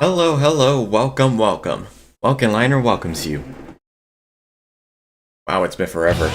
Hello, hello, welcome, welcome. Welcome Liner welcomes you. Wow, it's been forever.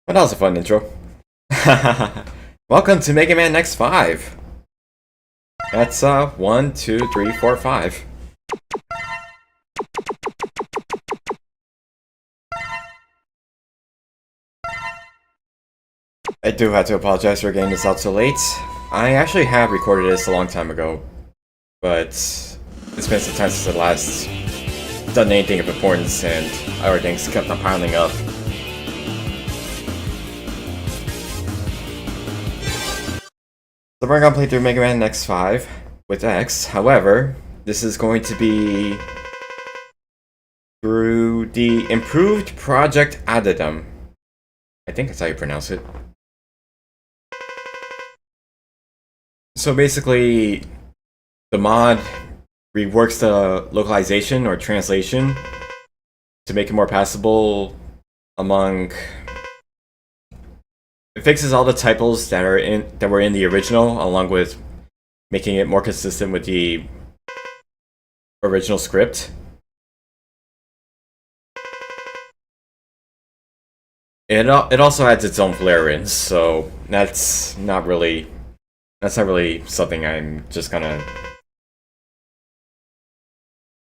Well, that was a fun intro. Welcome to Mega Man X5. That's 1, 2, 3, 4, 5. I do have to apologize for getting this out so late. I actually have recorded this a long time ago, but it's been some time since I last done anything of importance, and other things kept on piling up. So we're gonna play through Mega Man X5 with X. However, this is going to be through the improved Project Addendum. I think that's how you pronounce it. So basically, the mod reworks the localization or translation to make it more passable among. It fixes all the typos that were in the original, along with making it more consistent with the original script. It also adds its own flair in, so that's not really something I'm just gonna.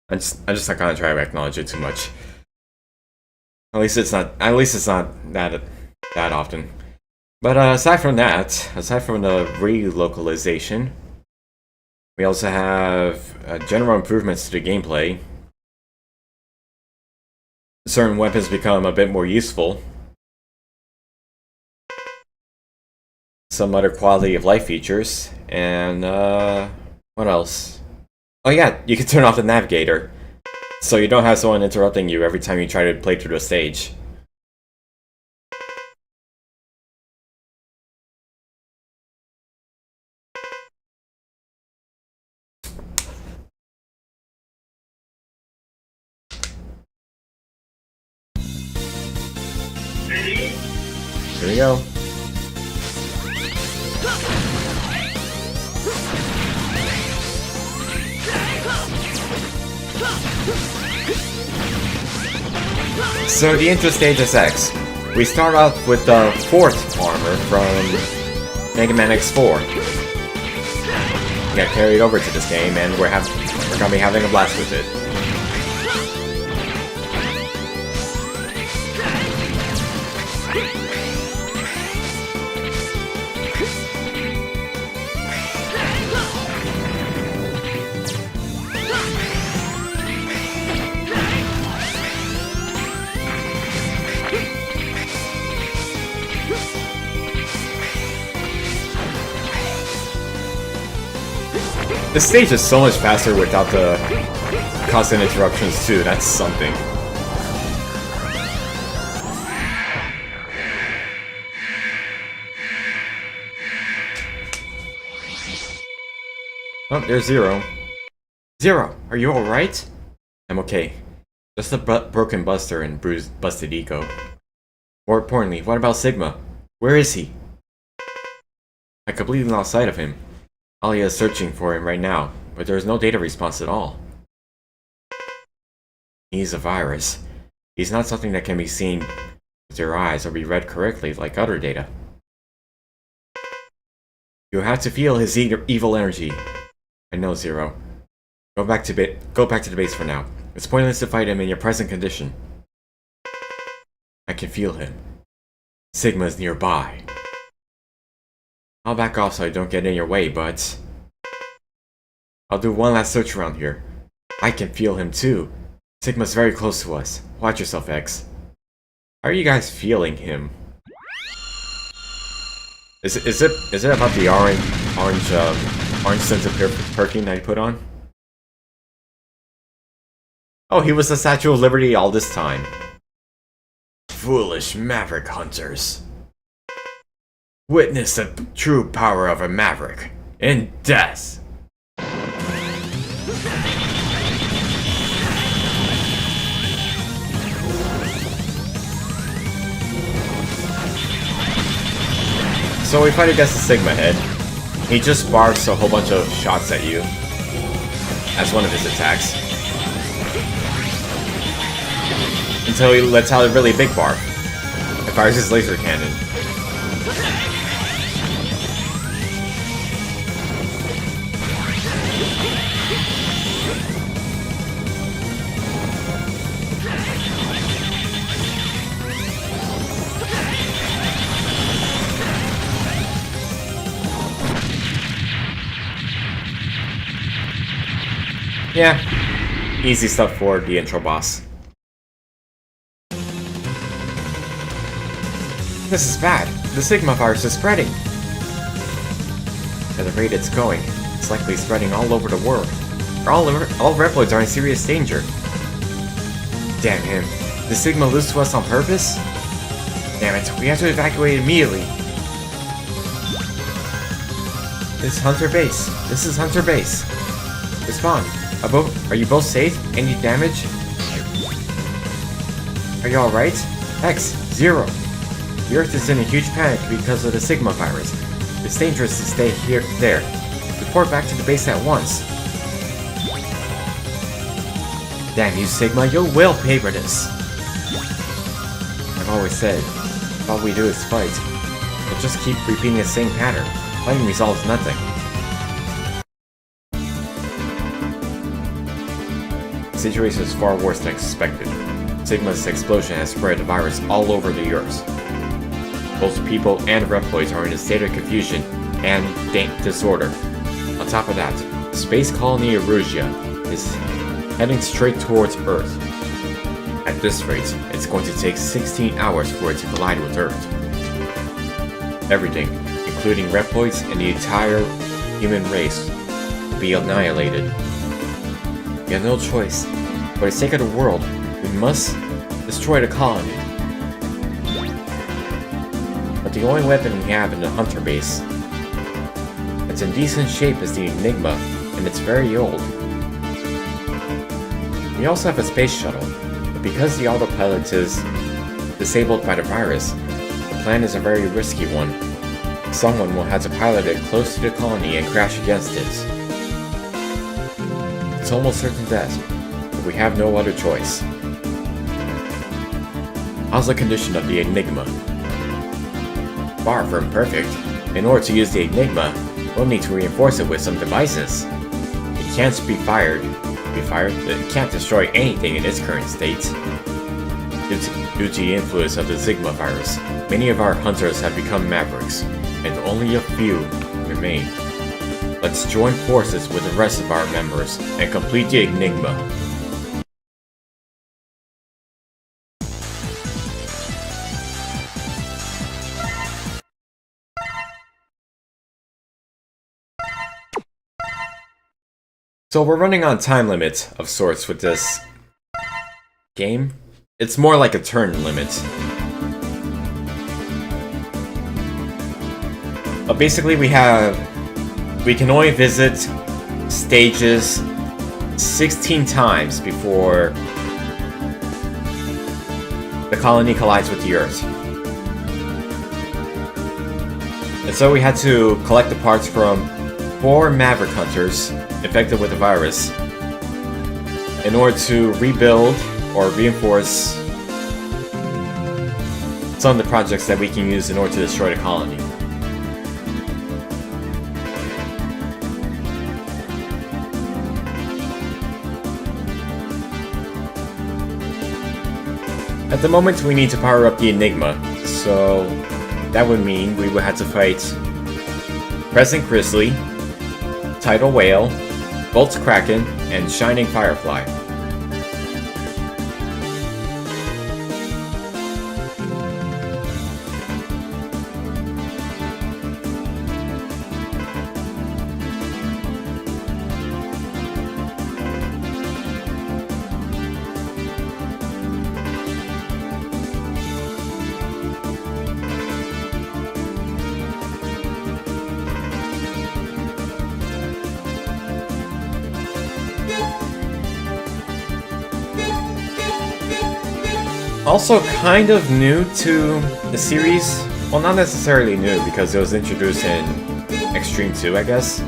I'm just not gonna try to acknowledge it too much. At least it's not that often. But aside from that, aside from the relocalization, we also have general improvements to the gameplay. Certain weapons become a bit more useful. Some other quality of life features, and what else? Oh yeah, you can turn off the navigator, so you don't have someone interrupting you every time you try to play through the stage. Here we go. So the intro stage is X. We start off with the 4th armor from Mega Man X4. Got carried over to this game, and we're gonna be having a blast with it. The stage is so much faster without the constant interruptions too, that's something. Oh, there's Zero. Zero, are you alright? I'm okay. Just a broken Buster and busted ego. More importantly, what about Sigma? Where is he? I completely lost sight of him. Alia is searching for him right now, but there is no data response at all. He's a virus. He's not something that can be seen with your eyes or be read correctly like other data. You have to feel his evil energy. I know, Zero. Go back to the base for now. It's pointless to fight him in your present condition. I can feel him. Sigma is nearby. I'll back off so I don't get in your way, but... I'll do one last search around here. I can feel him too. Sigma's very close to us. Watch yourself, X. How are you guys feeling him? Is it about the orange scented perfume that he put on? Oh, he was the Statue of Liberty all this time. Foolish Maverick hunters. Witness the true power of a Maverick in death. So we fight against the Sigma head. He just barks a whole bunch of shots at you as one of his attacks. Until he lets out a really big bark. It fires his laser cannon. Yeah, easy stuff for the intro boss. This is bad. The Sigma virus is spreading. At the rate it's going, it's likely spreading all over the world. All Reploids are in serious danger. Damn him. Did Sigma lose to us on purpose? Damn it, we have to evacuate immediately. This is Hunter Base. This is Hunter Base. Respond. Are you both safe? Any damage? Are you alright? X, Zero. The Earth is in a huge panic because of the Sigma virus. It's dangerous to stay there. Report back to the base at once. Damn you, Sigma, you will pay for this. I've always said, all we do is fight. We'll just keep repeating the same pattern. Fighting resolves nothing. The situation is far worse than expected. Sigma's explosion has spread the virus all over the Earth. Both people and Reploids are in a state of confusion and disorder. On top of that, the space colony Erusia is heading straight towards Earth. At this rate, it's going to take 16 hours for it to collide with Earth. Everything, including Reploids and the entire human race, will be annihilated. We have no choice. For the sake of the world, we must destroy the colony. But the only weapon we have in the Hunter base that's in decent shape is the Enigma, and it's very old. We also have a space shuttle, but because the autopilot is disabled by the virus, the plan is a very risky one. Someone will have to pilot it close to the colony and crash against it. It's almost certain death, but we have no other choice. How's the condition of the Enigma? Far from perfect. In order to use the Enigma, we'll need to reinforce it with some devices. It can't be fired. It can't destroy anything in its current state. Due to the influence of the Sigma virus, many of our hunters have become Mavericks, and only a few remain. Let's join forces with the rest of our members and complete the Enigma. So we're running on time limit of sorts with this game. It's more like a turn limit. But basically we can only visit stages 16 times before the colony collides with the Earth. And so we had to collect the parts from 4 Maverick Hunters infected with the virus in order to rebuild or reinforce some of the projects that we can use in order to destroy the colony. At the moment, we need to power up the Enigma, so that would mean we would have to fight Crescent Grizzly, Tidal Whale, Bolt's Kraken, and Shining Firefly. Also kind of new to the series. Well, not necessarily new, because it was introduced in Extreme 2, I guess.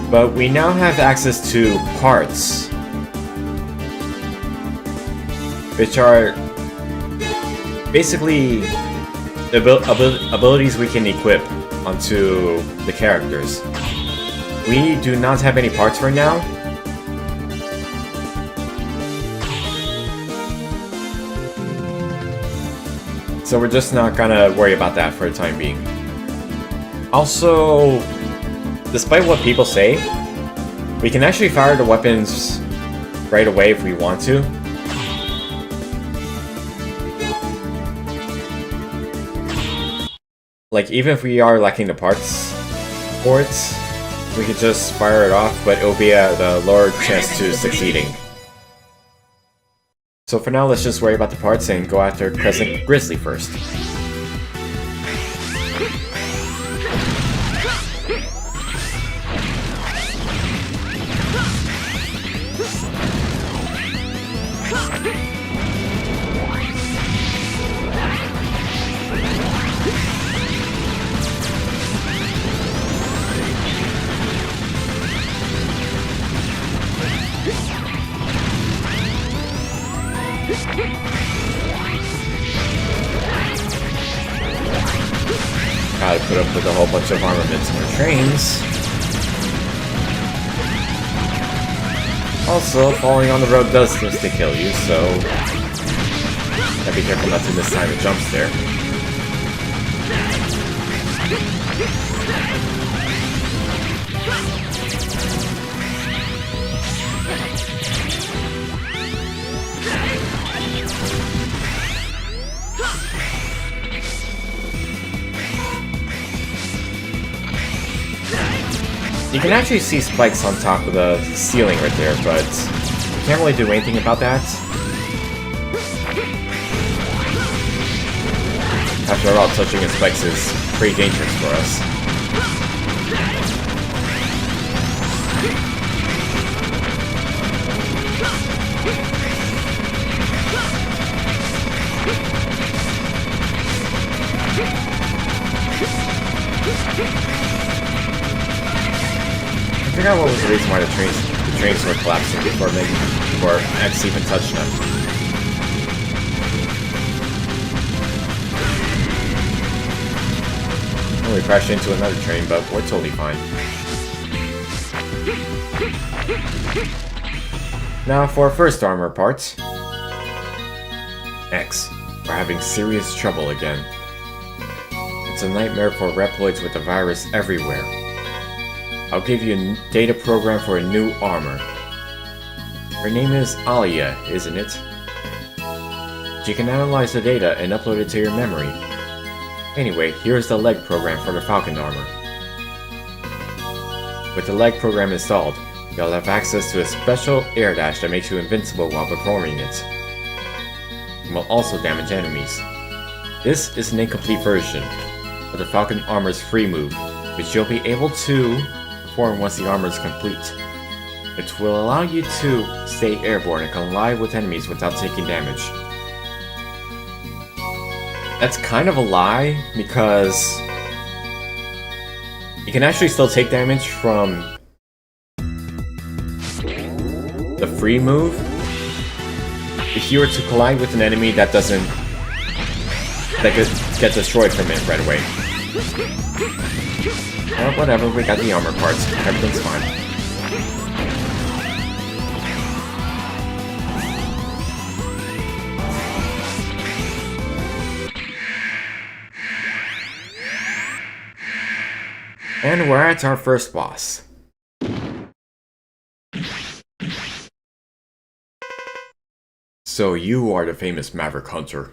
But we now have access to parts, which are basically the abilities we can equip onto the characters. We do not have any parts right now. So we're just not gonna worry about that for the time being. Also, despite what people say, we can actually fire the weapons right away if we want to. Like, even if we are lacking the parts for it, we could just fire it off, but it'll be at a lower chance to succeeding. So for now, let's just worry about the parts and go after Crescent Grizzly first. Gotta put up with a whole bunch of armaments in our trains. Also, falling on the road does insta-kill you, so gotta be careful not to miss time the jumps there. You can actually see spikes on top of the ceiling right there, but you can't really do anything about that. After all, touching the spikes is pretty dangerous for us. I forgot what was the reason why the trains were collapsing before X even touched them. Well, we crashed into another train, but we're totally fine. Now for our first armor part. X. We're having serious trouble again. It's a nightmare for Reploids with the virus everywhere. I'll give you a data program for a new armor. Her name is Alia, isn't it? You can analyze the data and upload it to your memory. Anyway, here's the leg program for the Falcon armor. With the leg program installed, you'll have access to a special air dash that makes you invincible while performing it. It will also damage enemies. This is an incomplete version of the Falcon armor's free move, which you'll be able to perform once the armor is complete. It will allow you to stay airborne and collide with enemies without taking damage. That's kind of a lie, because you can actually still take damage from the free move if you were to collide with an enemy that could get destroyed from it right away. Well, whatever, we got the armor parts. Everything's fine. And we're at our first boss. So you are the famous Maverick Hunter.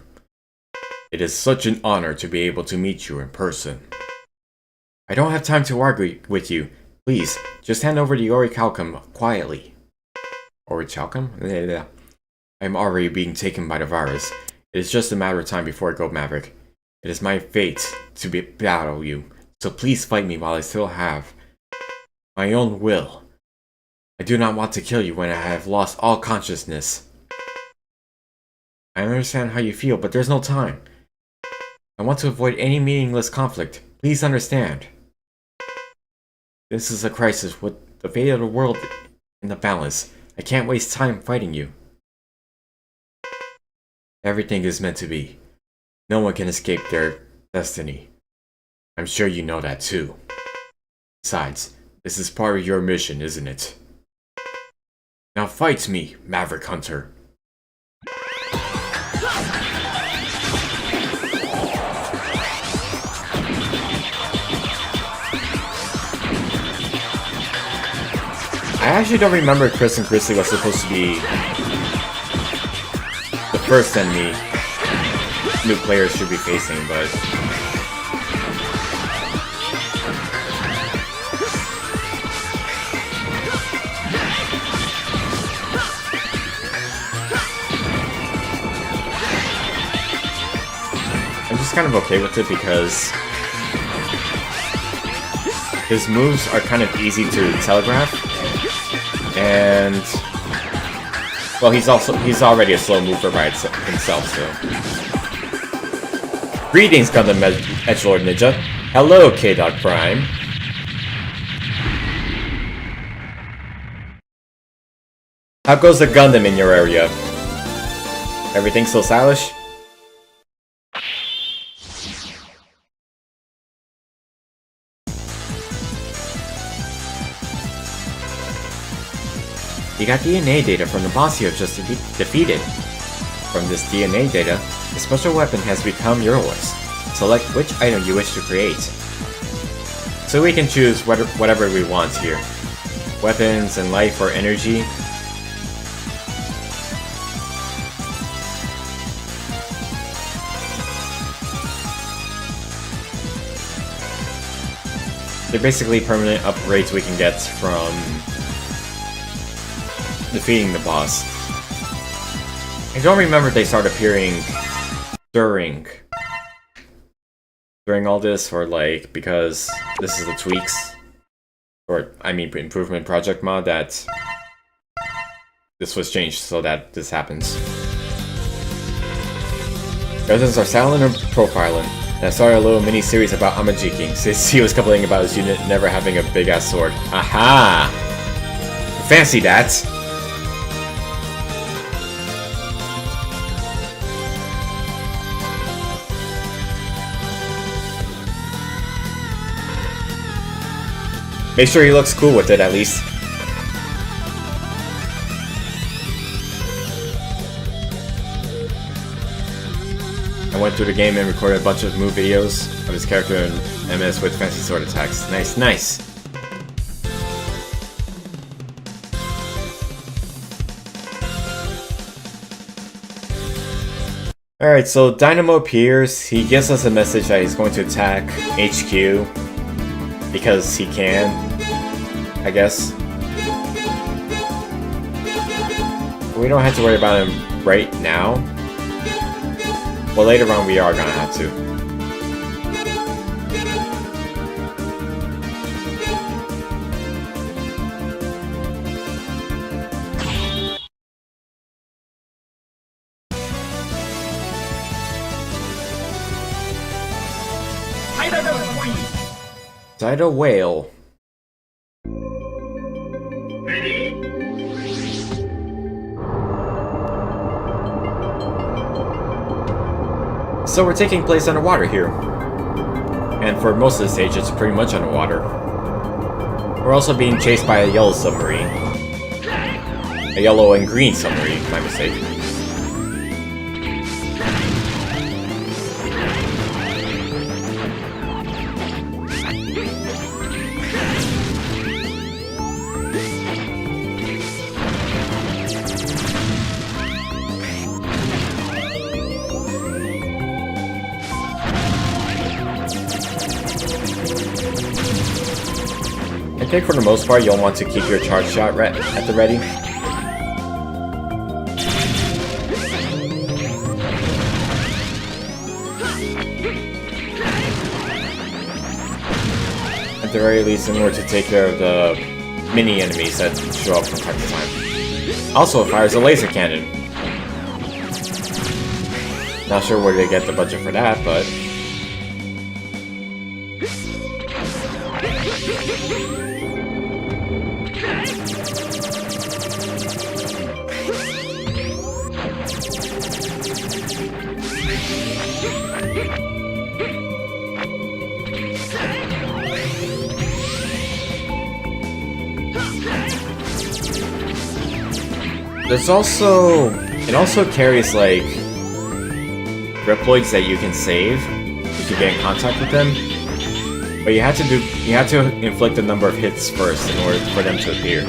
It is such an honor to be able to meet you in person. I don't have time to argue with you. Please, just hand over the Orichalcum quietly. Orichalcum? Yeah. I'm already being taken by the virus. It is just a matter of time before I go Maverick. It is my fate to battle you, so please fight me while I still have my own will. I do not want to kill you when I have lost all consciousness. I understand how you feel, but there's no time. I want to avoid any meaningless conflict. Please understand. This is a crisis with the fate of the world in the balance. I can't waste time fighting you. Everything is meant to be. No one can escape their destiny. I'm sure you know that too. Besides, this is part of your mission, isn't it? Now fight me, Maverick Hunter. I actually don't remember Chris and Grizzly was supposed to be the first enemy new players should be facing, but I'm just kind of okay with it because his moves are kind of easy to telegraph, and well, he's already a slow mover by himself, so. Greetings, Gundam Edgelord Ninja. Hello, K-Dog Prime. How goes the Gundam in your area? Everything still stylish? You got DNA data from the boss you have just defeated. From this DNA data, the special weapon has become yours. Select which item you wish to create. So we can choose whatever we want here. Weapons and life or energy. They're basically permanent upgrades we can get from defeating the boss. I don't remember if they start appearing during all this, or like because this is the tweaks, or I mean improvement project mod that this was changed so that this happens. Residents are silent or profiling. And I started a little mini-series about Amajiki, since he was complaining about his unit never having a big-ass sword. Aha! Fancy that! Make sure he looks cool with it, at least. I went through the game and recorded a bunch of move videos of his character in MS with fancy sword attacks. Nice, nice! Alright, so Dynamo appears. He gives us a message that he's going to attack HQ. Because he can, I guess. We don't have to worry about him right now. Well, later on we are gonna have to. Tidal Whale. So we're taking place underwater here. And for most of the stage, it's pretty much underwater. We're also being chased by a yellow submarine. A yellow and green submarine, my mistake. think for the most part, you'll want to keep your charge shot at the ready. At the very least, in order to take care of the mini enemies that show up from time to time. Also, it fires a laser cannon. Not sure where they get the budget for that, but... There's also... It also carries, like, Reploids that you can save if you get in contact with them. But you have to inflict a number of hits first in order for them to appear.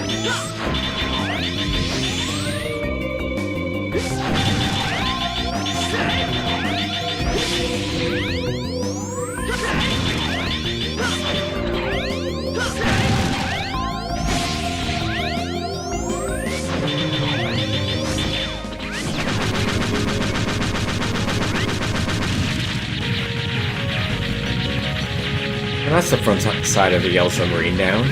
And that's the front side of the Yellow Submarine down.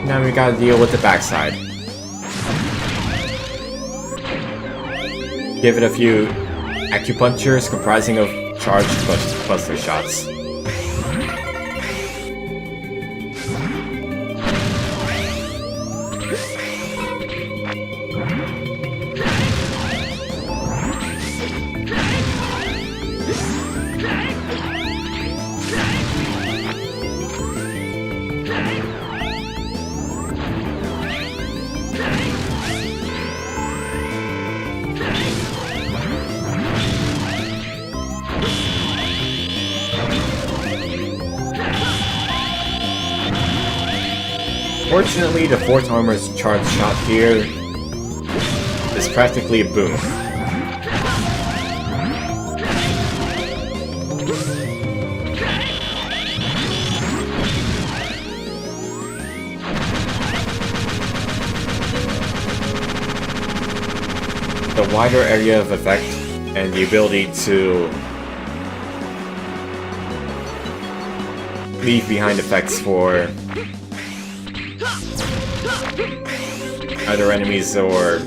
Now we gotta deal with the backside. Give it a few acupunctures comprising of charged buster shots. Fortunately, the fourth armor's charge shot here is practically a boom. The wider area of effect and the ability to leave behind effects for either enemies or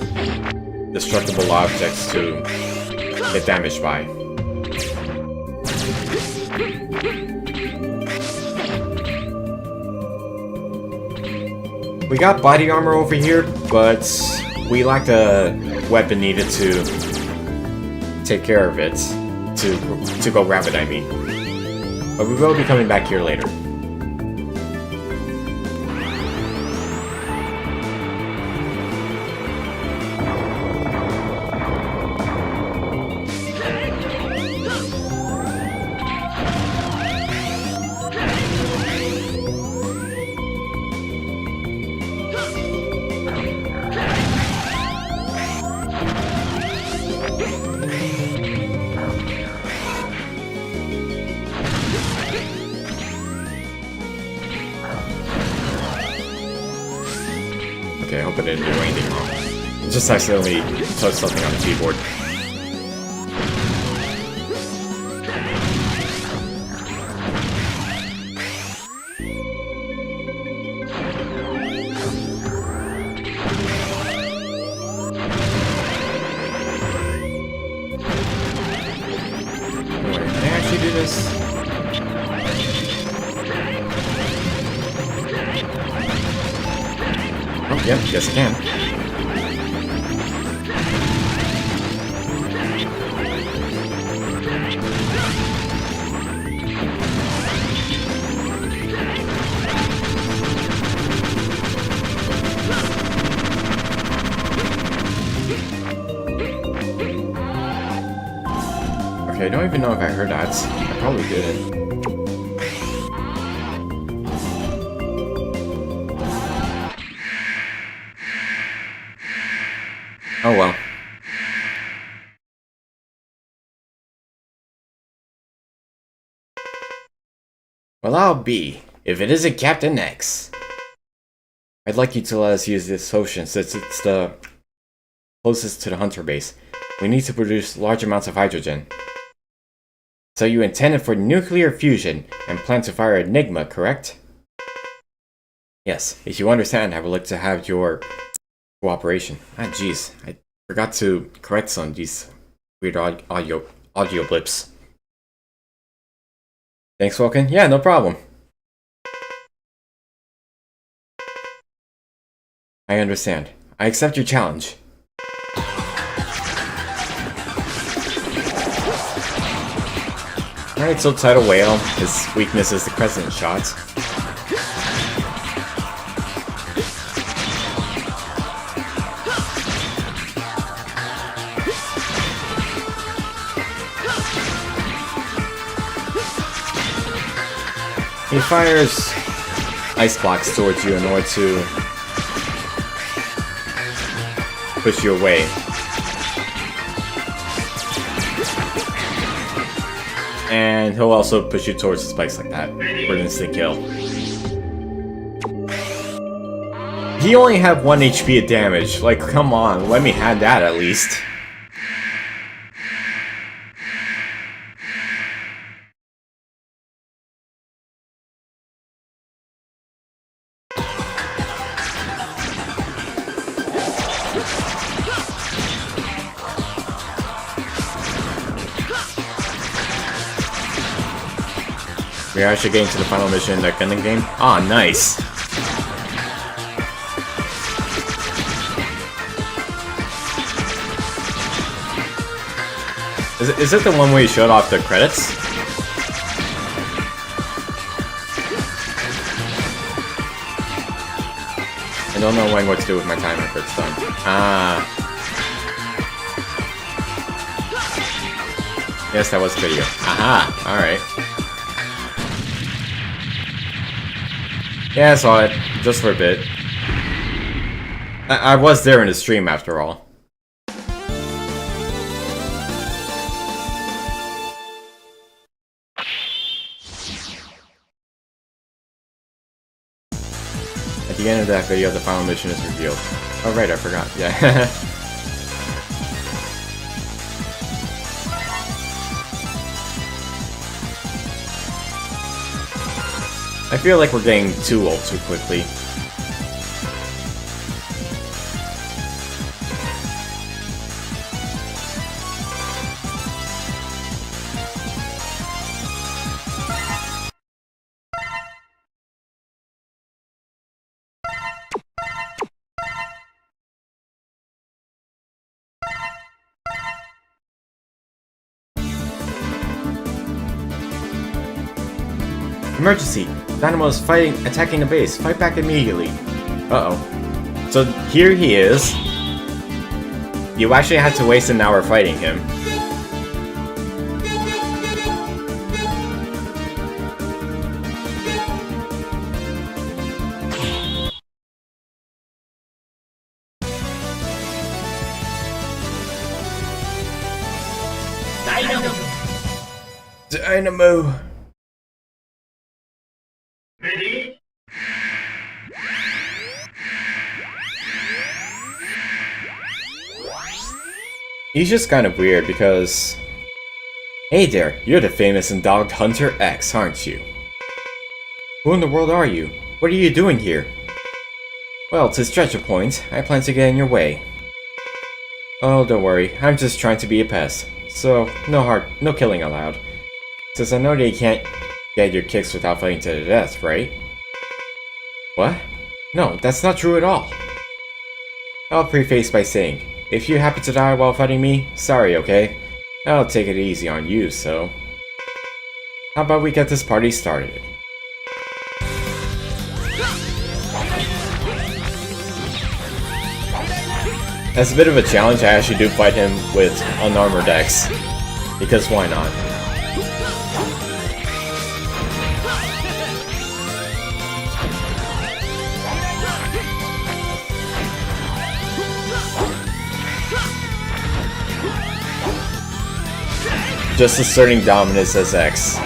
destructible objects to get damaged by. We got body armor over here, but we lack a weapon needed to take care of it. To go grab it, I mean. But we will be coming back here later. Okay, I hope I didn't do anything wrong. Just accidentally touched something on the keyboard. Wait, can I actually do this? Oh, yeah, yes I can. Okay, I don't even know if I heard that. I probably didn't. Oh well. Well, I'll be, if it isn't Captain X. I'd like you to let us use this ocean since it's the closest to the Hunter base. We need to produce large amounts of hydrogen. So you intended for nuclear fusion and plan to fire Enigma, correct? Yes, if you understand, I would like to have your cooperation. Ah, jeez, I forgot to correct some of these weird audio blips. Thanks, Vulcan. Yeah, no problem. I understand. I accept your challenge. Alright, so Tidal Whale, his weakness is the crescent shot. He fires ice blocks towards you in order to push you away. And he'll also push you towards the spikes like that for an instant kill. He only had 1 HP of damage. Like, come on, let me have that at least. We are actually getting to the final mission in the Gundam game. Ah, nice. Is it the one where you showed off the credits? I don't know when what to do with my timer for it's done. Ah. Yes, that was the video. Aha! Alright. Yeah, I saw it. Just for a bit. I was there in the stream after all. At the end of that video, the final mission is revealed. Oh right, I forgot. Yeah. I feel like we're getting too old too quickly. Emergency! Dynamo is attacking the base. Fight back immediately. Uh-oh. So here he is. You actually had to waste an hour fighting him. Dynamo! Ready? He's just kind of weird because... Hey there, you're the famous and dogged Hunter X, aren't you? Who in the world are you? What are you doing here? Well, to stretch a point, I plan to get in your way. Oh, don't worry, I'm just trying to be a pest. So, no killing allowed. Since I know that you can't get your kicks without fighting to the death, right? What? No, that's not true at all. I'll preface by saying, if you happen to die while fighting me, sorry, okay? I'll take it easy on you, so... How about we get this party started? As a bit of a challenge, I actually do fight him with unarmored X. Because why not? Just asserting dominance as X.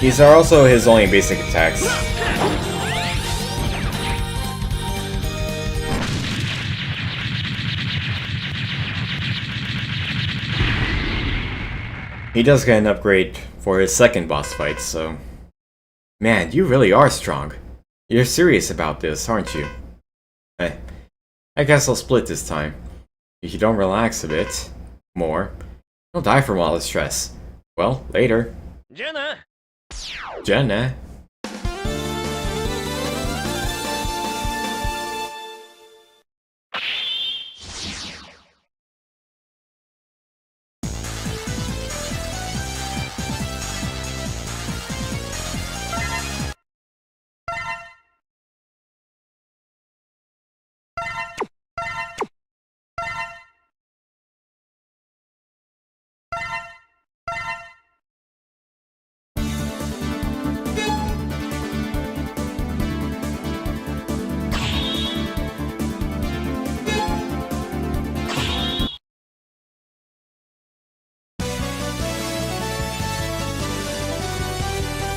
These are also his only basic attacks. He does get an upgrade for his second boss fight, so... Man, you really are strong. You're serious about this, aren't you? I guess I'll split this time. If you don't relax a bit more, you'll die from all the stress. Well, later. Jenna! Jenna?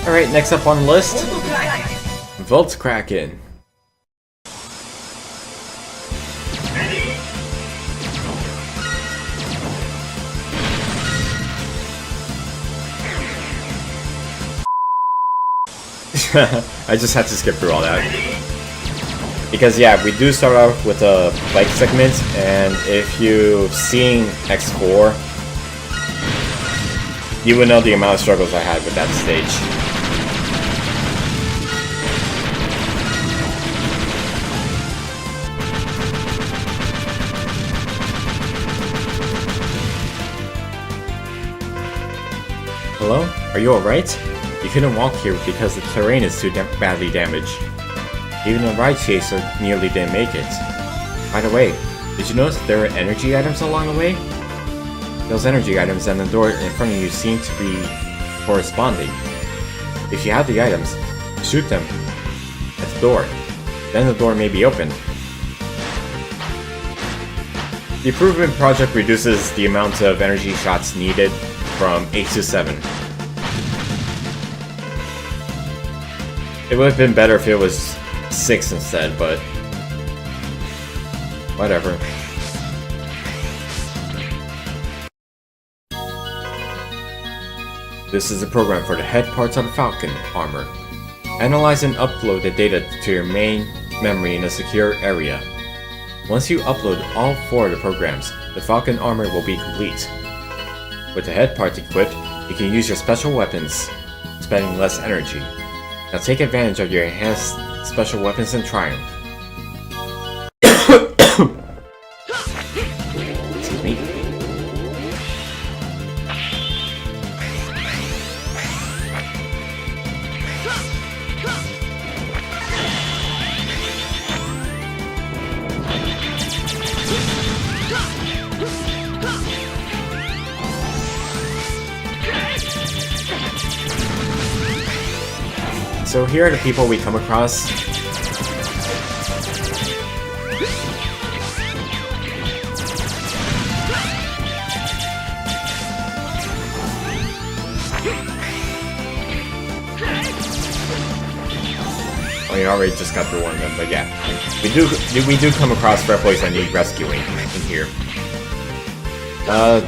Alright, next up on the list, Voltkraken. I just had to skip through all that. Because yeah, we do start off with a bike segment, and if you've seen X4, you would know the amount of struggles I had with that stage. Hello? Are you alright? You couldn't walk here because the terrain is too badly damaged. Even a ride chaser nearly didn't make it. By the way, did you notice there are energy items along the way? Those energy items and the door in front of you seem to be corresponding. If you have the items, shoot them at the door. Then the door may be opened. The improvement project reduces the amount of energy shots needed from 8 to 7. It would have been better if it was 6 instead, but whatever. This is a program for the head parts of the Falcon armor. Analyze and upload the data to your main memory in a secure area. Once you upload all 4 of the programs, the Falcon armor will be complete. With the head parts equipped, you can use your special weapons, spending less energy. Now take advantage of your enhanced special weapons and triumph. Excuse me. So here are the people we come across. Oh, you already just got through one of them, but yeah. We do come across red boys that need rescuing in here.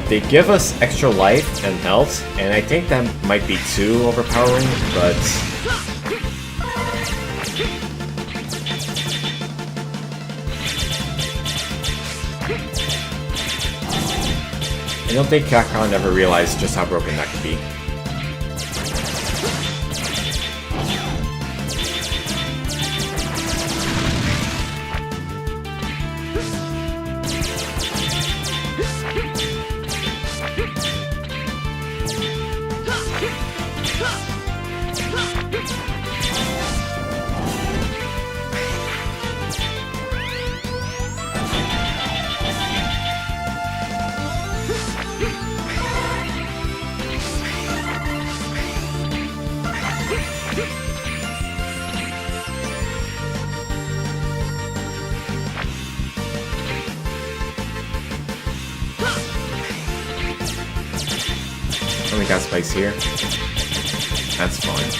They give us extra life and health, and I think that might be too overpowering, but... I don't think Capcom ever realized just how broken that could be. We got spikes here. That's fine.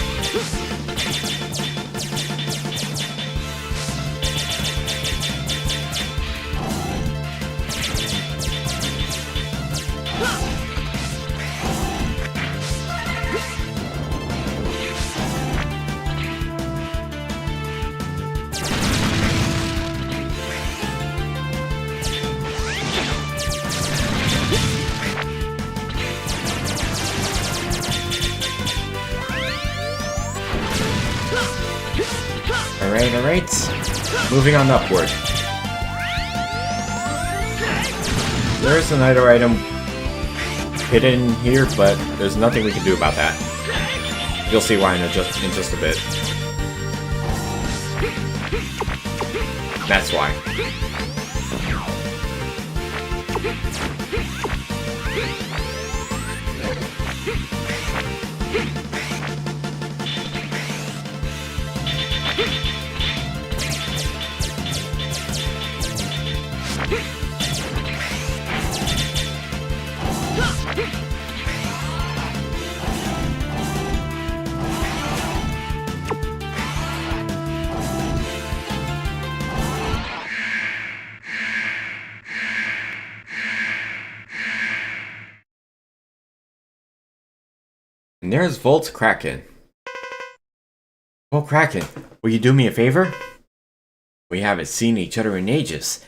Alright. Moving on upward. There's another item hidden here, but there's nothing we can do about that. You'll see why in just a bit. That's why. And there's Volt Kraken. Volt Kraken, will you do me a favor? We haven't seen each other in ages.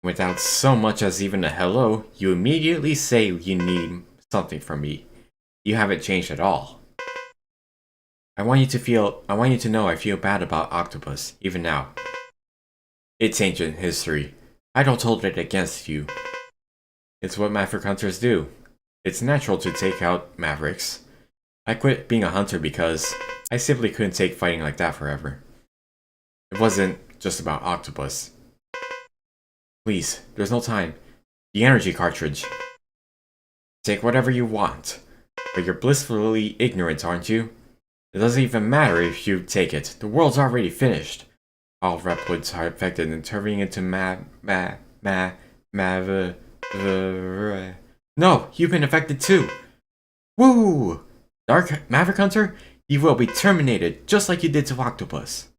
Without so much as even a hello, you immediately say you need something from me. You haven't changed at all. I want you to know I feel bad about Octopus, even now. It's ancient history. I don't hold it against you. It's what Maverick Hunters do. It's natural to take out Mavericks. I quit being a hunter because I simply couldn't take fighting like that forever. It wasn't just about Octopus. Please, there's no time. The energy cartridge. Take whatever you want. But you're blissfully ignorant, aren't you? It doesn't even matter if you take it. The world's already finished. All Reploids are infected and turning into No, you've been affected too. Woo! Dark Maverick Hunter, you will be terminated just like you did to Octopus.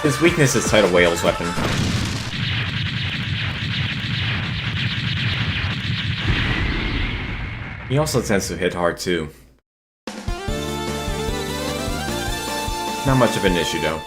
His weakness is Tidal Whale's weapon. He also tends to hit hard too. Not much of an issue though.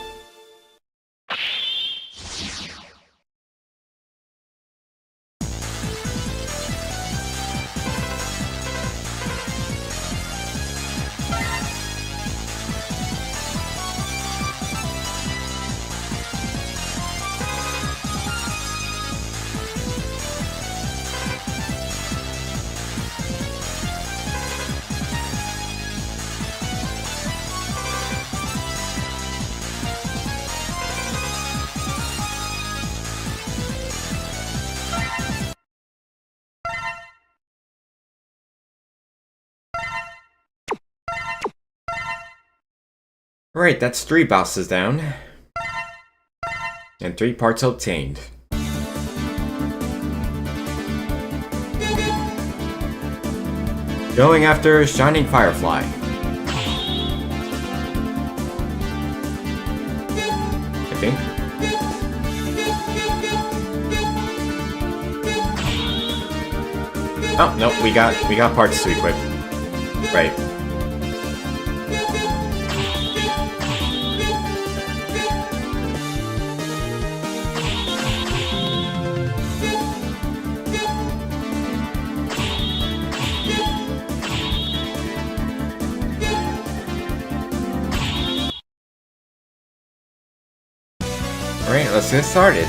Alright, that's 3 bosses down. And 3 parts obtained. Going after Shining Firefly. I think. Oh, no, we got parts to equip. Right. Alright, let's get started.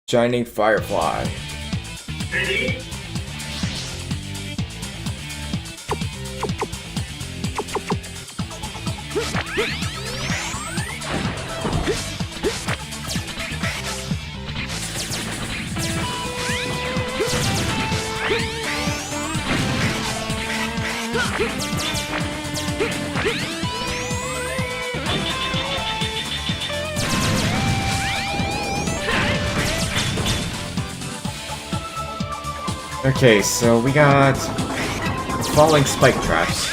Shining Firefly. Ready? Okay, so we got falling spike traps.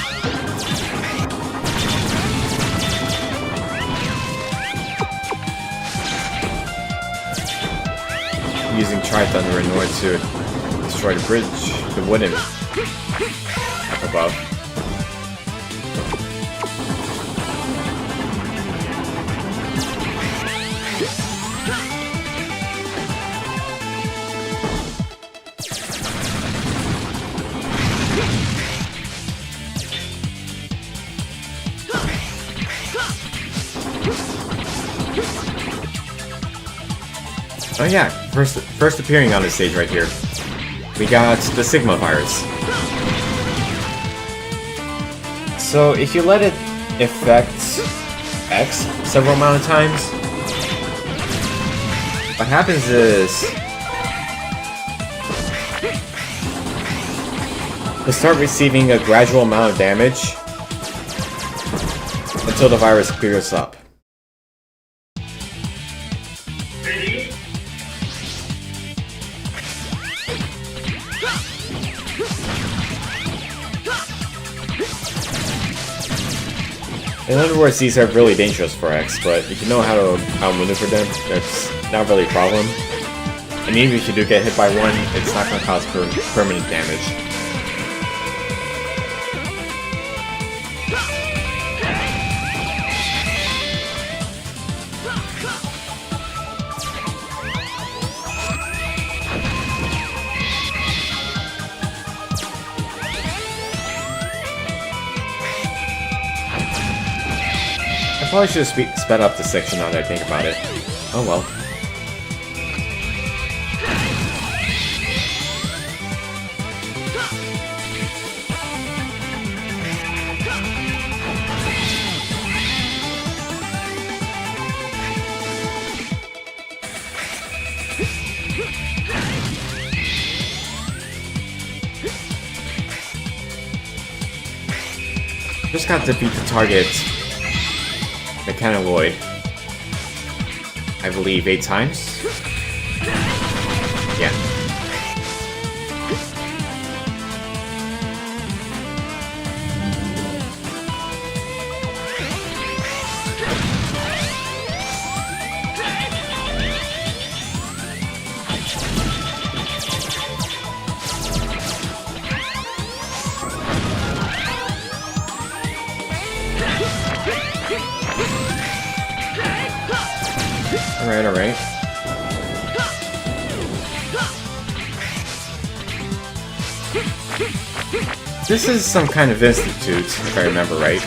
Using Tri-Thunder in order to destroy the bridge, the wooden up above. Oh yeah, first appearing on the stage right here. We got the Sigma virus. So if you let it affect X several amount of times, what happens is they start receiving a gradual amount of damage until the virus clears up. In other words, these are really dangerous for X, but if you know how to outmaneuver them, that's not really a problem. And even if you do get hit by one, it's not going to cause permanent damage. I probably should have sped up the section now that I think about it. Oh well. Just got to defeat the target Mechanaloid, I believe 8 times? Yeah. Alright, alright. This is some kind of institute, if I remember right.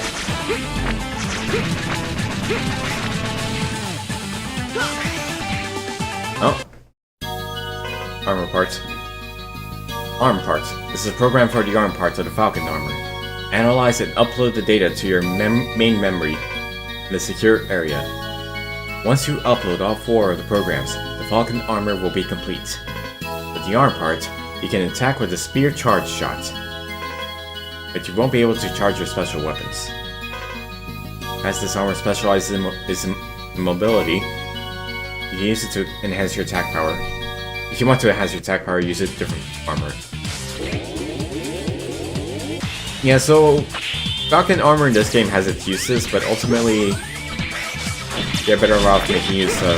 Oh. Armor parts. Arm parts. This is a program for the arm parts of the Falcon armor. Analyze and upload the data to your main memory in a secure area. Once you upload all 4 of the programs, the Falcon armor will be complete. With the arm part, you can attack with a spear charge shot, but you won't be able to charge your special weapons. As this armor specializes in mobility, you can use it to enhance your attack power. If you want to enhance your attack power, use a different armor. Yeah, so Falcon armor in this game has its uses, but ultimately you're better off making use of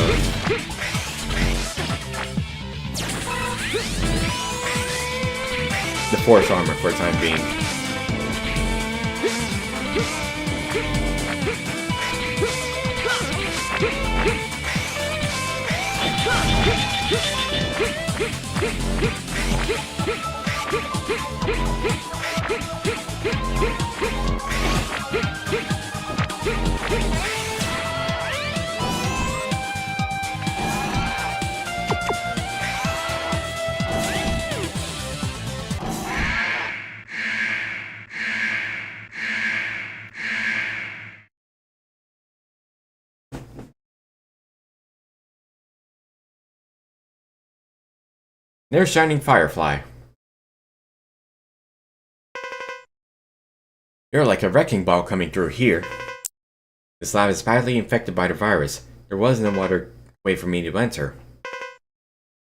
the Force armor for the time being. There's Shining Firefly. You're like a wrecking ball coming through here. This lab is badly infected by the virus. There was no other way for me to enter.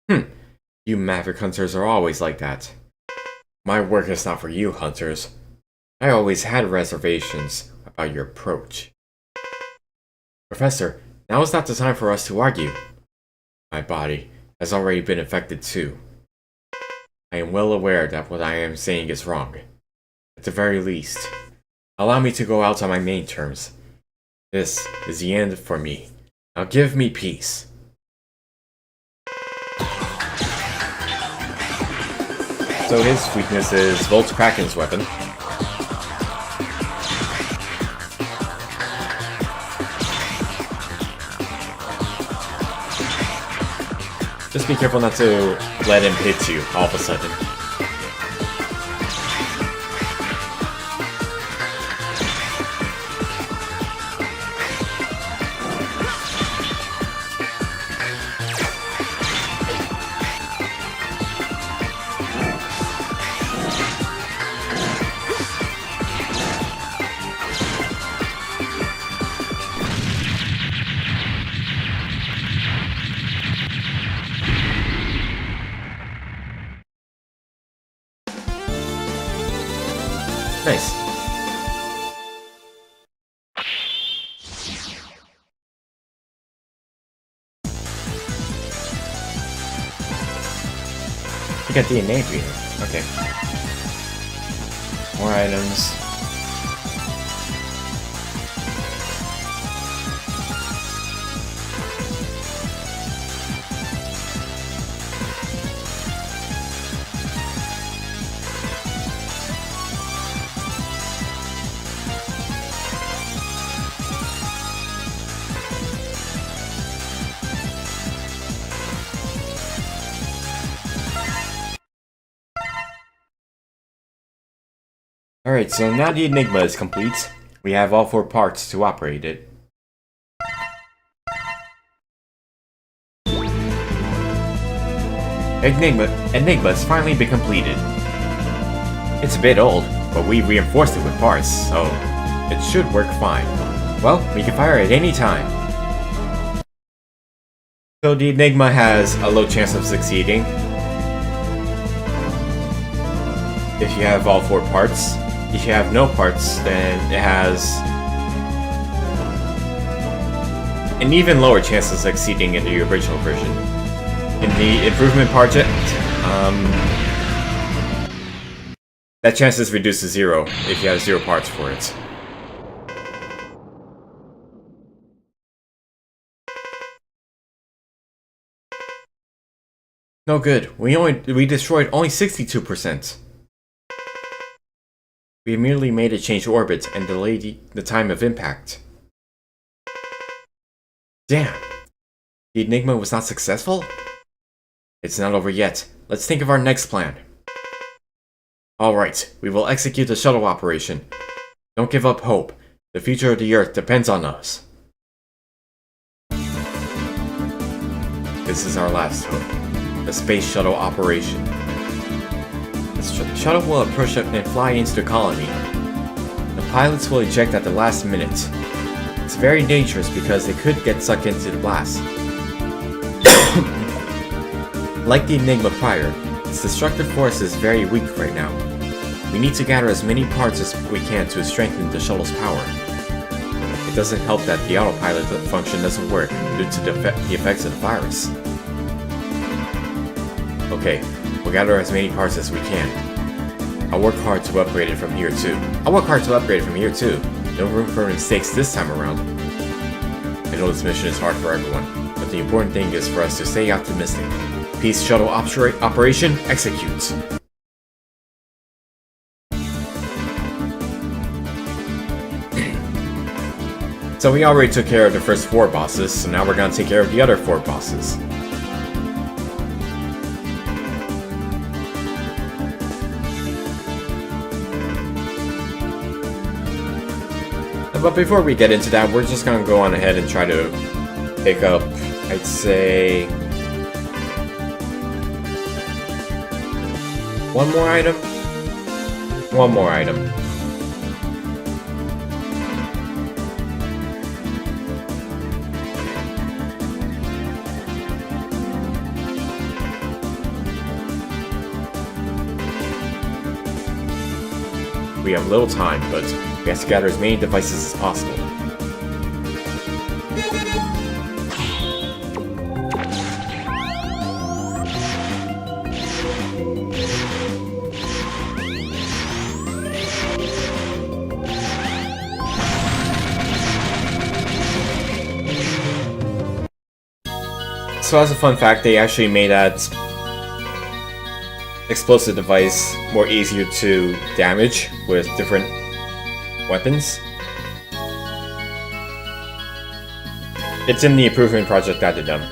You Maverick Hunters are always like that. My work is not for you, hunters. I always had reservations about your approach. Professor, now is not the time for us to argue. My body has already been infected too. I am well aware that what I am saying is wrong. At the very least, allow me to go out on my main terms. This is the end for me. Now give me peace. So his weakness is Volt Kraken's weapon. Just be careful not to let him hit you all of a sudden. Nice. You got DNA reader. Okay. More items. Alright, so now the Enigma is complete. We have all 4 parts to operate it. Enigma has finally been completed. It's a bit old, but we reinforced it with parts, so it should work fine. Well, we can fire at any time. So the Enigma has a low chance of succeeding if you have all 4 parts. If you have no parts, then it has an even lower chance of succeeding in the original version. In the improvement project, that chance is reduced to 0 if you have 0 parts for it. No good. We destroyed only 62%. We merely made it change orbit and delayed the time of impact. Damn! The Enigma was not successful? It's not over yet. Let's think of our next plan. Alright, we will execute the shuttle operation. Don't give up hope. The future of the Earth depends on us. This is our last hope. The space shuttle operation. The shuttle will approach and fly into the colony. The pilots will eject at the last minute. It's very dangerous because they could get sucked into the blast. Like the Enigma prior, its destructive force is very weak right now. We need to gather as many parts as we can to strengthen the shuttle's power. It doesn't help that the autopilot function doesn't work due to the effects of the virus. Okay, we'll gather as many parts as we can. I'll work hard to upgrade it from here too. No room for mistakes this time around. I know this mission is hard for everyone, but the important thing is for us to stay optimistic. Peace Shuttle Operation executes. So we already took care of the first 4 bosses, so now we're gonna take care of the other 4 bosses. But before we get into that, we're just gonna go on ahead and try to pick up, I'd say, one more item. We have little time, but we have to gather as many devices as possible. So as a fun fact, they actually made that explosive device more easier to damage with different weapons. It's in the improvement project I did them.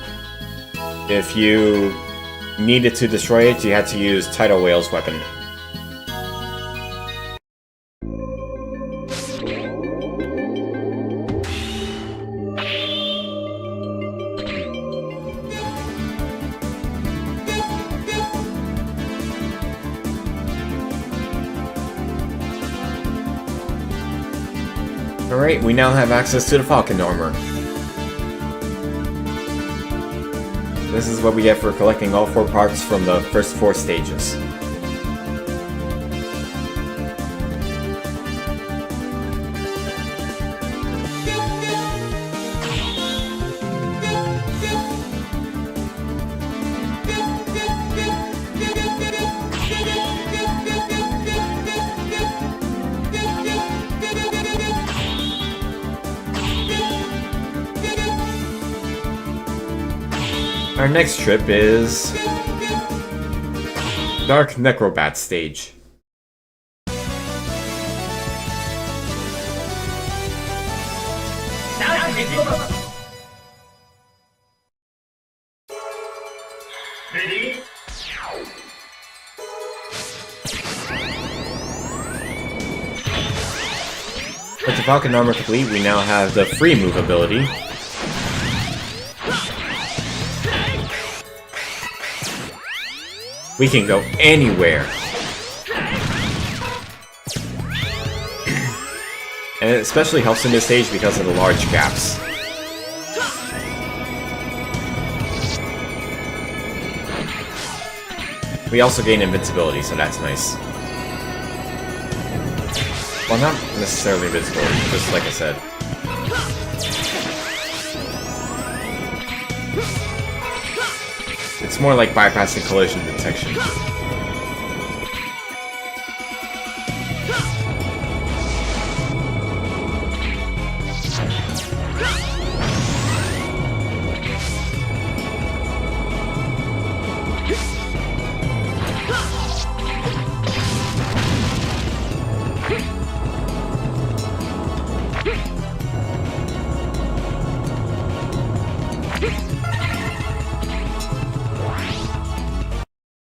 If you needed to destroy it, you had to use Tidal Whale's weapon. Alright, we now have access to the Falcon armor. This is what we get for collecting all 4 parts from the first 4 stages. Our next trip is Dark Necrobat stage. Ready? With the Falcon armor complete, we now have the free move ability. We can go anywhere. And it especially helps in this stage because of the large gaps. We also gain invincibility, so that's nice. Well, not necessarily invincibility, just like I said. It's more like bypassing collision detection.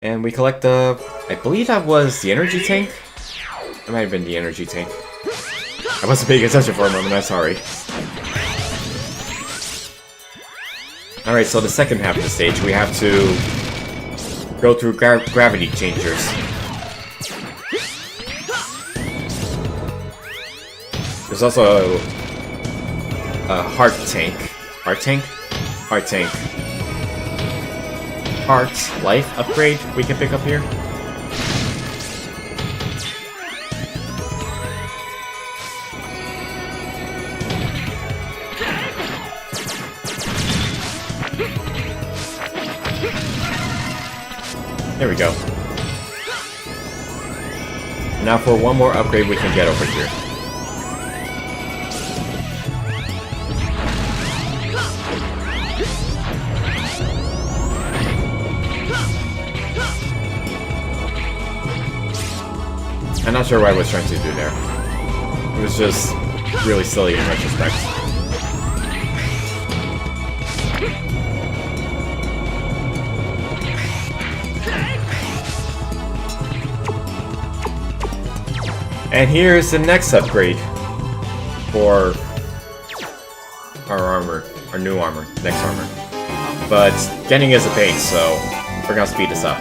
And we collect the... I believe that was the energy tank? It might have been the energy tank. I wasn't paying attention for a moment, I'm sorry. Alright, so the second half of the stage, we have to go through gravity changers. There's also a heart tank. Heart tank? Heart tank. Heart life upgrade we can pick up here. There we go. Now for one more upgrade we can get over here. I'm not sure what I was trying to do there. It was just really silly in retrospect. And here's the next upgrade for our armor, our new armor, next armor. But getting is a pain, so we're gonna speed this up.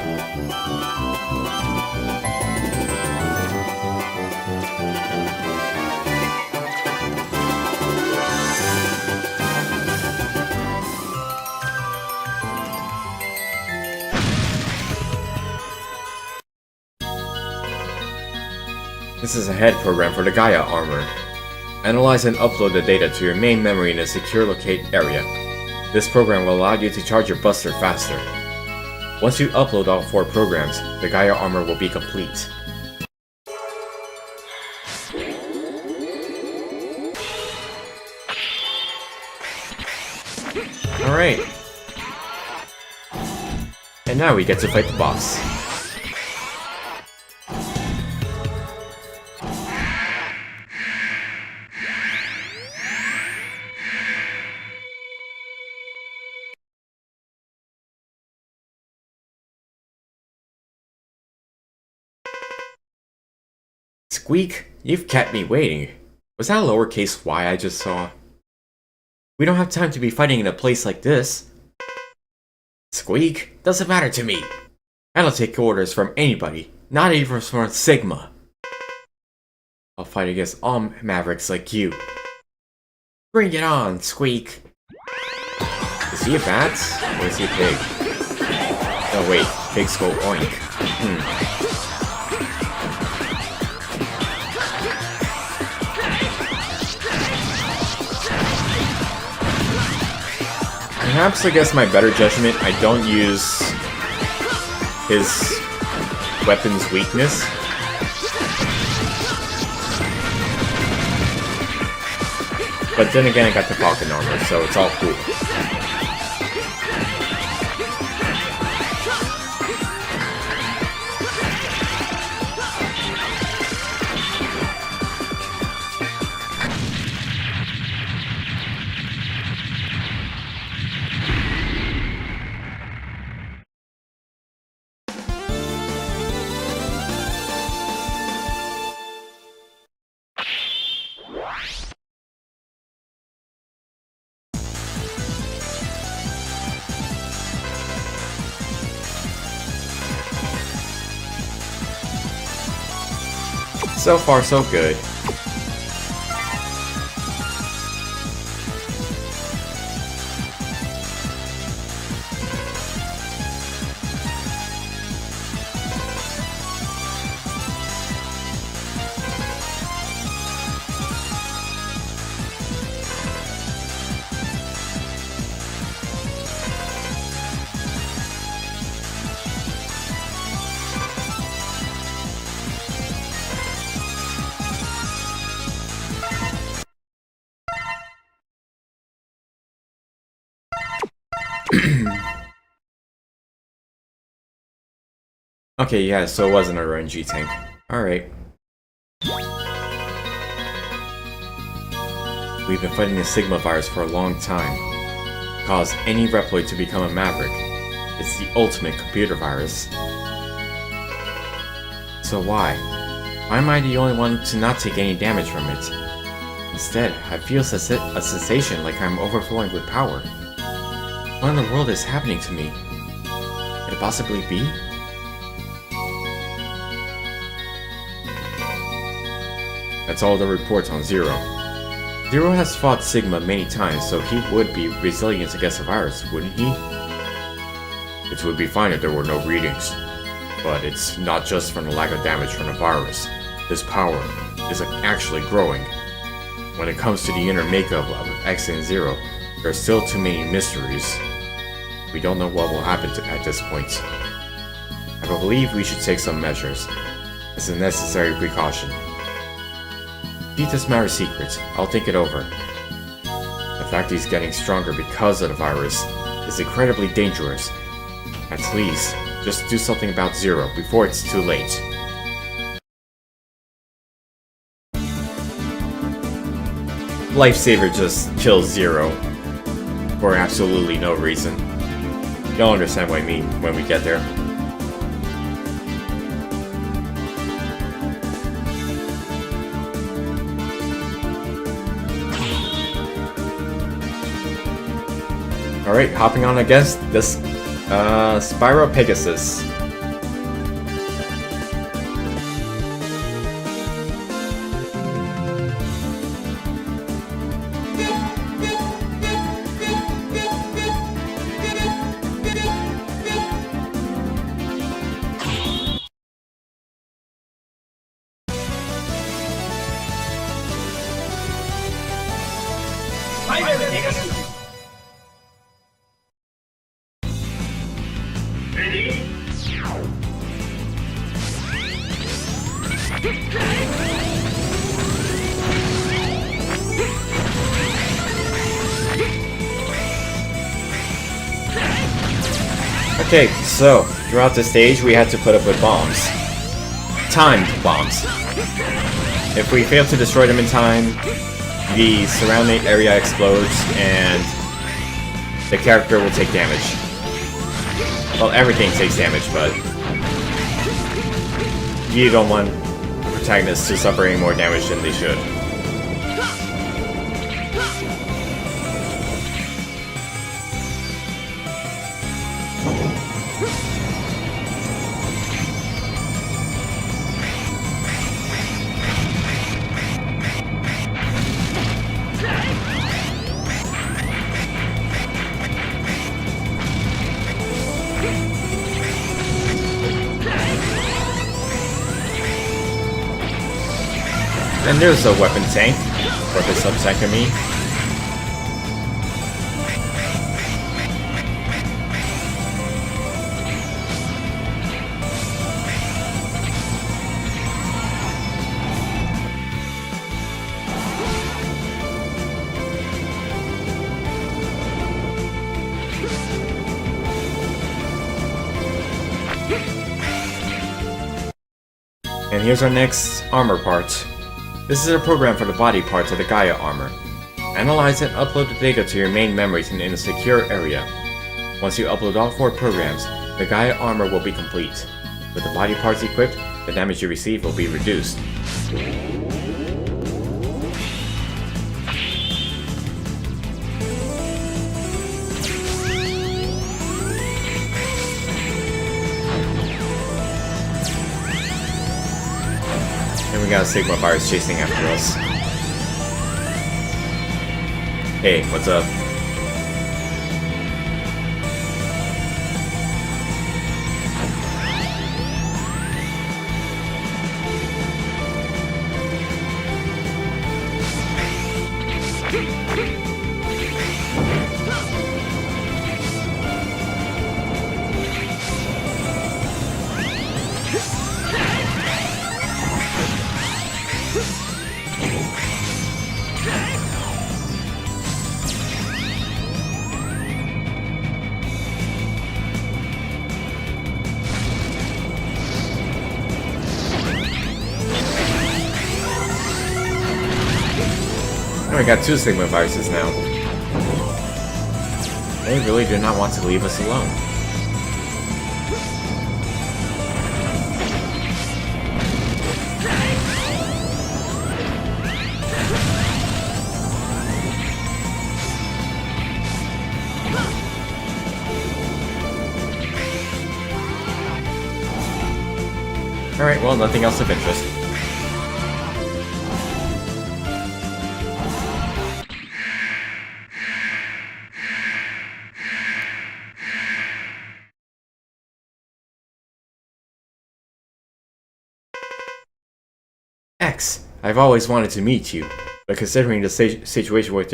This is a head program for the Gaia armor. Analyze and upload the data to your main memory in a secure locate area. This program will allow you to charge your buster faster. Once you upload all 4 programs, the Gaia armor will be complete. Alright. And now we get to fight the boss. Squeak, you've kept me waiting. Was that a lowercase y I just saw? We don't have time to be fighting in a place like this. Squeak, doesn't matter to me. I don't take orders from anybody, not even from Sigma. I'll fight against all Mavericks like you. Bring it on, Squeak. Is he a bat? Or is he a pig? Oh wait, pigs go oink. Perhaps against my better judgment, I don't use his weapon's weakness. But then again, I got the Falcon armor, so it's all cool. So far, so good. Okay, yeah, so it wasn't a RNG tank. Alright. We've been fighting the Sigma virus for a long time. Cause any Reploid to become a Maverick. It's the ultimate computer virus. So why? Why am I the only one to not take any damage from it? Instead, I feel a sensation like I'm overflowing with power. What in the world is happening to me? Could it possibly be? That's all the reports on Zero. Zero has fought Sigma many times, so he would be resilient against the virus, wouldn't he? It would be fine if there were no readings. But it's not just from the lack of damage from the virus. This power is actually growing. When it comes to the inner makeup of X and Zero, there are still too many mysteries. We don't know what will happen at this point. I believe we should take some measures, as a necessary precaution. Keep this matter secret. I'll think it over. The fact he's getting stronger because of the virus is incredibly dangerous. At least, just do something about Zero before it's too late. Lifesaver just kills Zero. For absolutely no reason. You'll understand what I mean when we get there. Alright, hopping on against this Spyro Pegasus. Ready? Okay, so throughout the stage we had to put up with bombs. Timed bombs. If we fail to destroy them in time, the surrounding area explodes and the character will take damage. Well, everything takes damage, but you don't want protagonists to suffer any more damage than they should. And there's a weapon tank, or the sub-tank I mean. And here's our next armor part. This is a program for the body parts of the Gaia armor. Analyze and upload the data to your main memories in a secure area. Once you upload all 4 programs, the Gaia armor will be complete. With the body parts equipped, the damage you receive will be reduced. And we got a Sigma virus chasing after us. Hey, what's up? Oh, we got 2 Sigma viruses now. They really do not want to leave us alone. Alright, well, nothing else of interest. X, I've always wanted to meet you, but considering the situation with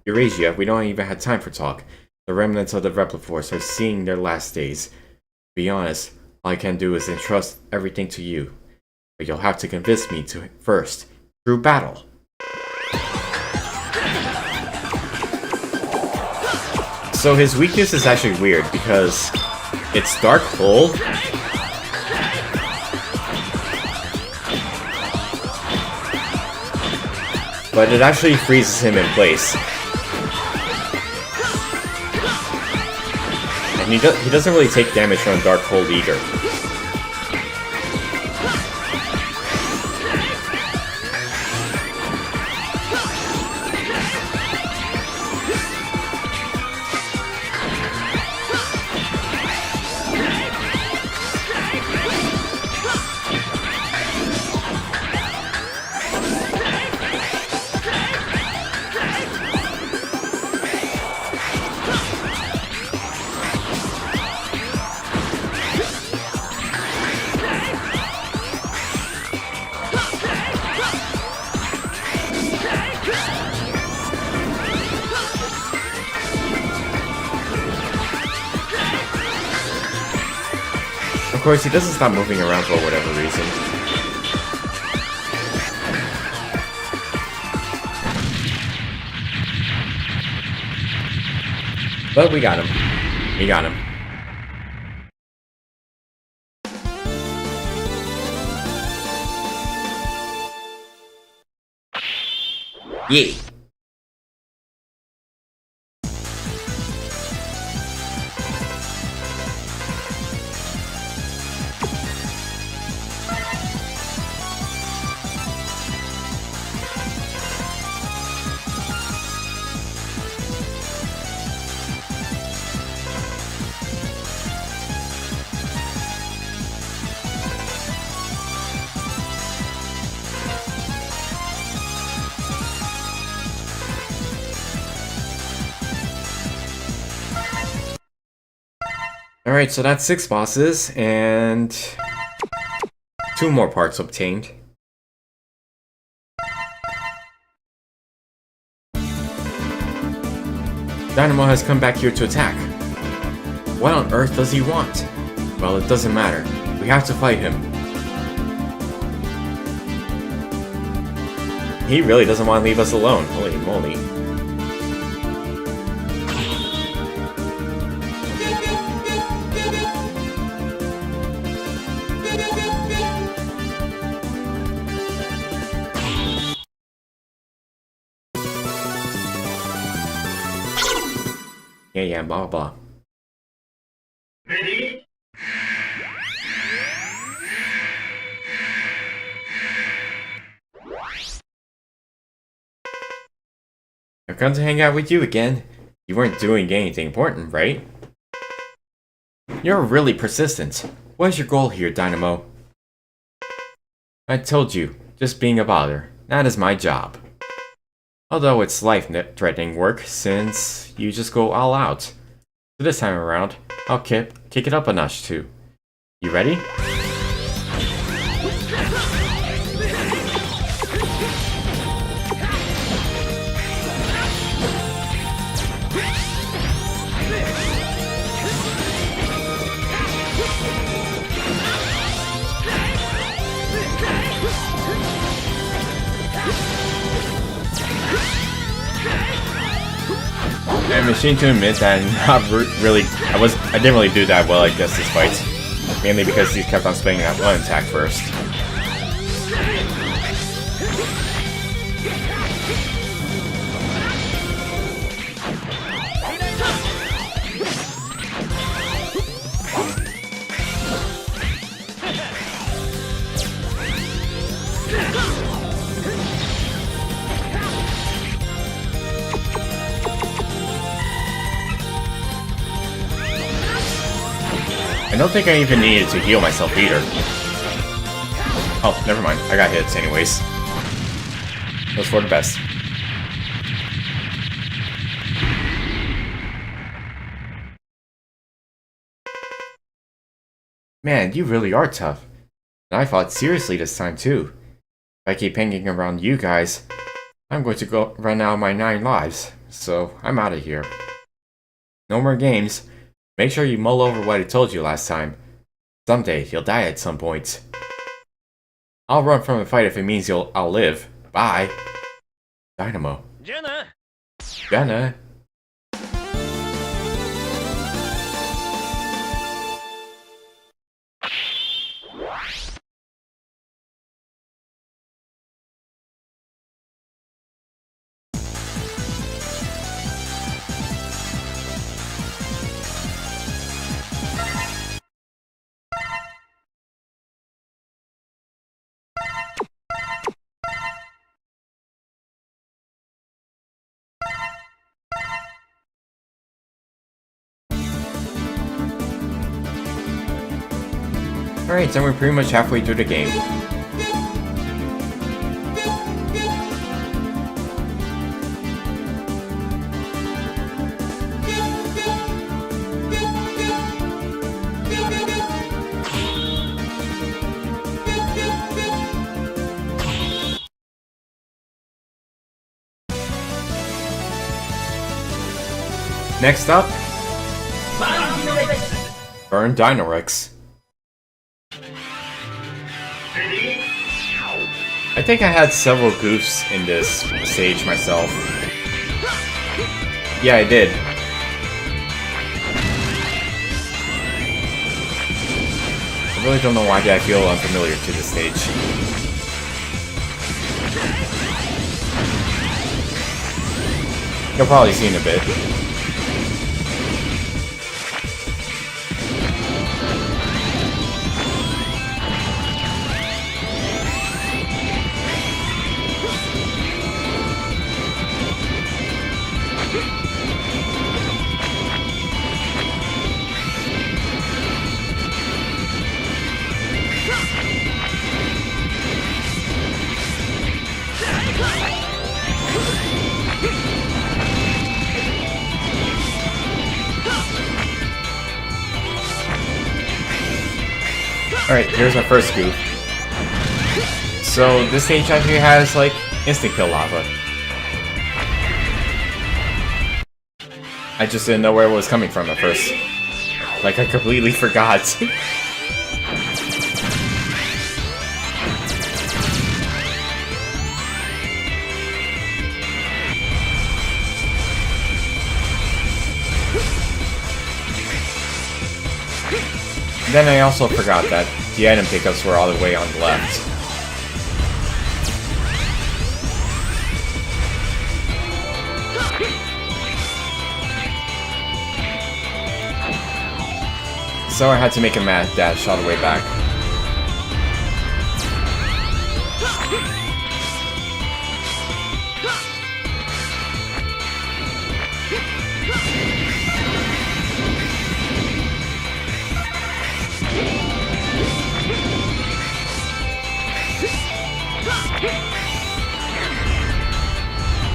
Eurasia, we don't even have time for talk. The remnants of the Repliforce are seeing their last days. To be honest, all I can do is entrust everything to you. But you'll have to convince me to first, through battle. So his weakness is actually weird, because it's Dark Hole, but it actually freezes him in place. And he doesn't really take damage from Dark Hole either. Of course, he doesn't stop moving around for whatever reason. But we got him. We got him. Yay! Alright, so that's 6 bosses, and 2 more parts obtained. Dynamo has come back here to attack. What on earth does he want? Well, it doesn't matter. We have to fight him. He really doesn't want to leave us alone. Holy moly. Yeah, blah blah. Ready? I've come to hang out with you again. You weren't doing anything important, right? You're really persistent. What is your goal here, Dynamo? I told you, just being a bother. That is my job. Although it's life-threatening work, since you just go all out. So this time around, I'll kick it up a notch too. You ready? I'm ashamed to admit that I didn't really do that well against this fight. Mainly because he kept on spinning that one attack first. I don't think I even needed to heal myself either. Oh, never mind. I got hits anyways. It was for the best. Man, you really are tough. And I fought seriously this time too. If I keep hanging around you guys, I'm going to go run out of my 9 lives. So, I'm out of here. No more games. Make sure you mull over what I told you last time. Someday, you'll die at some point. I'll run from a fight if it means I'll live. Bye. Dynamo. Jenna! Jenna. Alright, so we're pretty much halfway through the game. Next up, Burn Dinorex. I think I had several goofs in this stage myself. Yeah, I did. I really don't know why I feel unfamiliar to this stage. You'll probably see in a bit. Alright, here's my first goof. So, this stage actually has, like, instant kill lava. I just didn't know where it was coming from at first. Like, I completely forgot. Then I also forgot that the item pickups were all the way on the left. So I had to make a mad dash all the way back.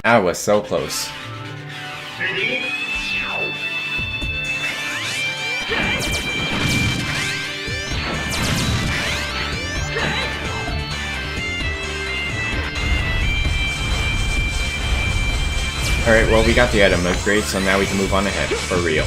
I was so close. Ready? Alright, well we got the item upgrade, so now we can move on ahead, for real.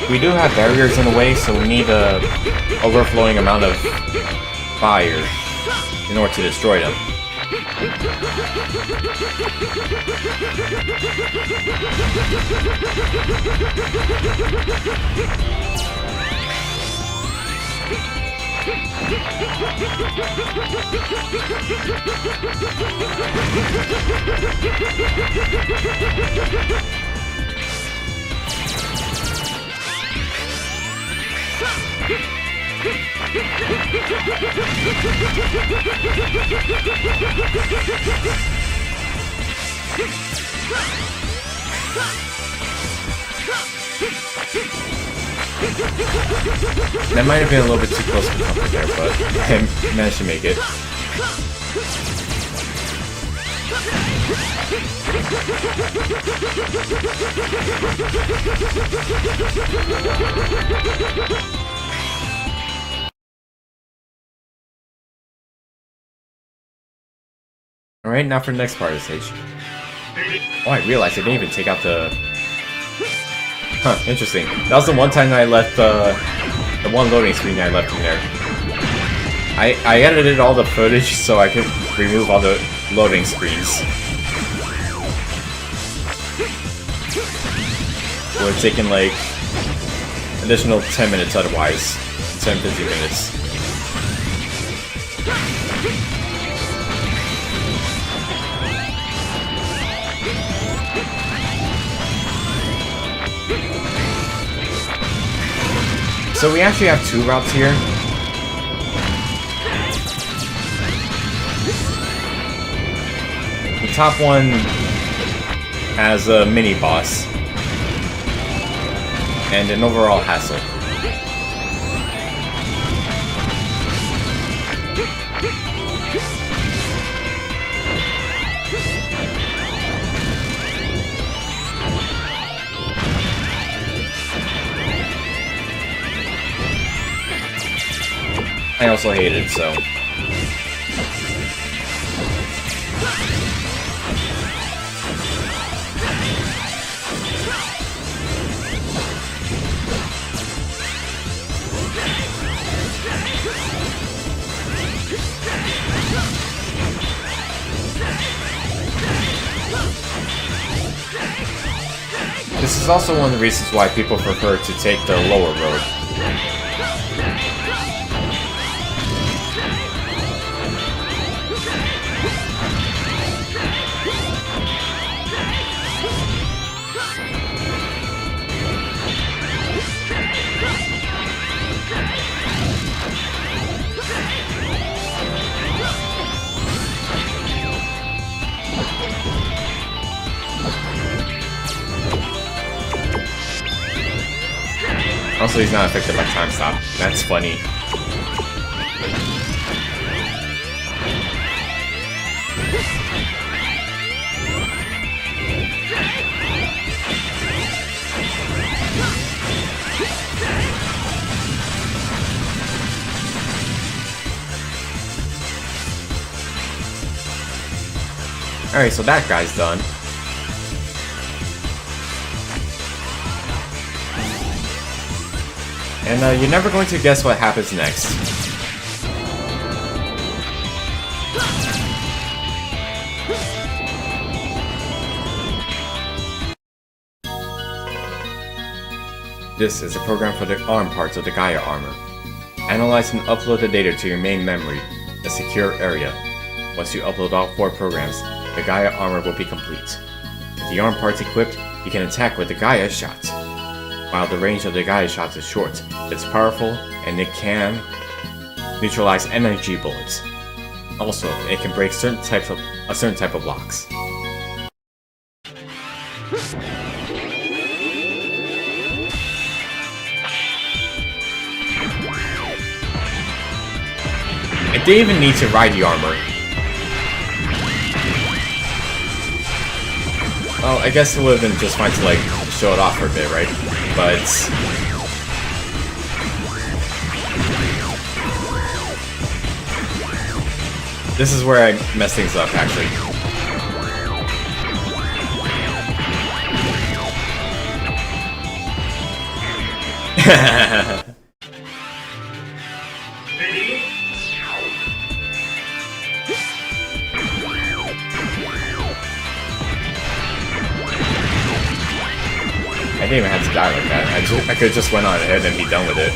We do have barriers in the way, so we need a overflowing amount of fire in order to destroy them. That might have been a little bit too close for comfort there, but I managed to make it. Alright, now for the next part of the stage. Oh, I realized I didn't even take out the... Huh, interesting. That was the one time that I left, the one loading screen that I left in there. I edited all the footage so I could remove all the loading screens. It would have taken like additional 10 minutes otherwise. 10-15 minutes. So we actually have two routes here. The top one has a mini boss and an overall hassle. I also hate it, so... This is also one of the reasons why people prefer to take the lower road. Also, he's not affected by time stop. That's funny. Alright, so that guy's done. And you're never going to guess what happens next. This is a program for the ARM parts of the Gaia armor. Analyze and upload the data to your main memory, a secure area. Once you upload all 4 programs, the Gaia armor will be complete. With the ARM parts equipped, you can attack with the Gaia shot. While the range of the Gaia shots is short, it's powerful and it can neutralize energy bullets. Also, it can break a certain type of blocks. I didn't even need to ride the armor. Well, I guess it would have been just fine to like show it off for a bit, right? But this is where I mess things up, actually. Ready? I didn't even have to die like that. I could have just went on ahead and be done with it.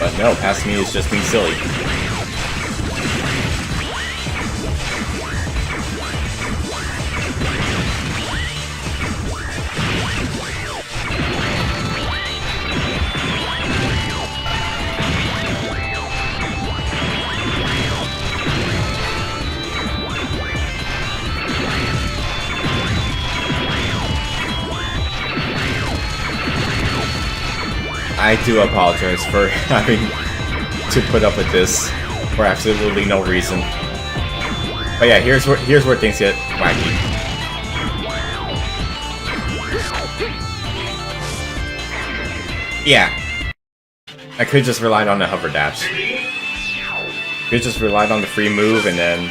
But no, past me is just being silly. I do apologize for having to put up with this for absolutely no reason. But yeah, here's where things get wacky. Yeah. I could just relied on the hover dash. Could just relied on the free move and then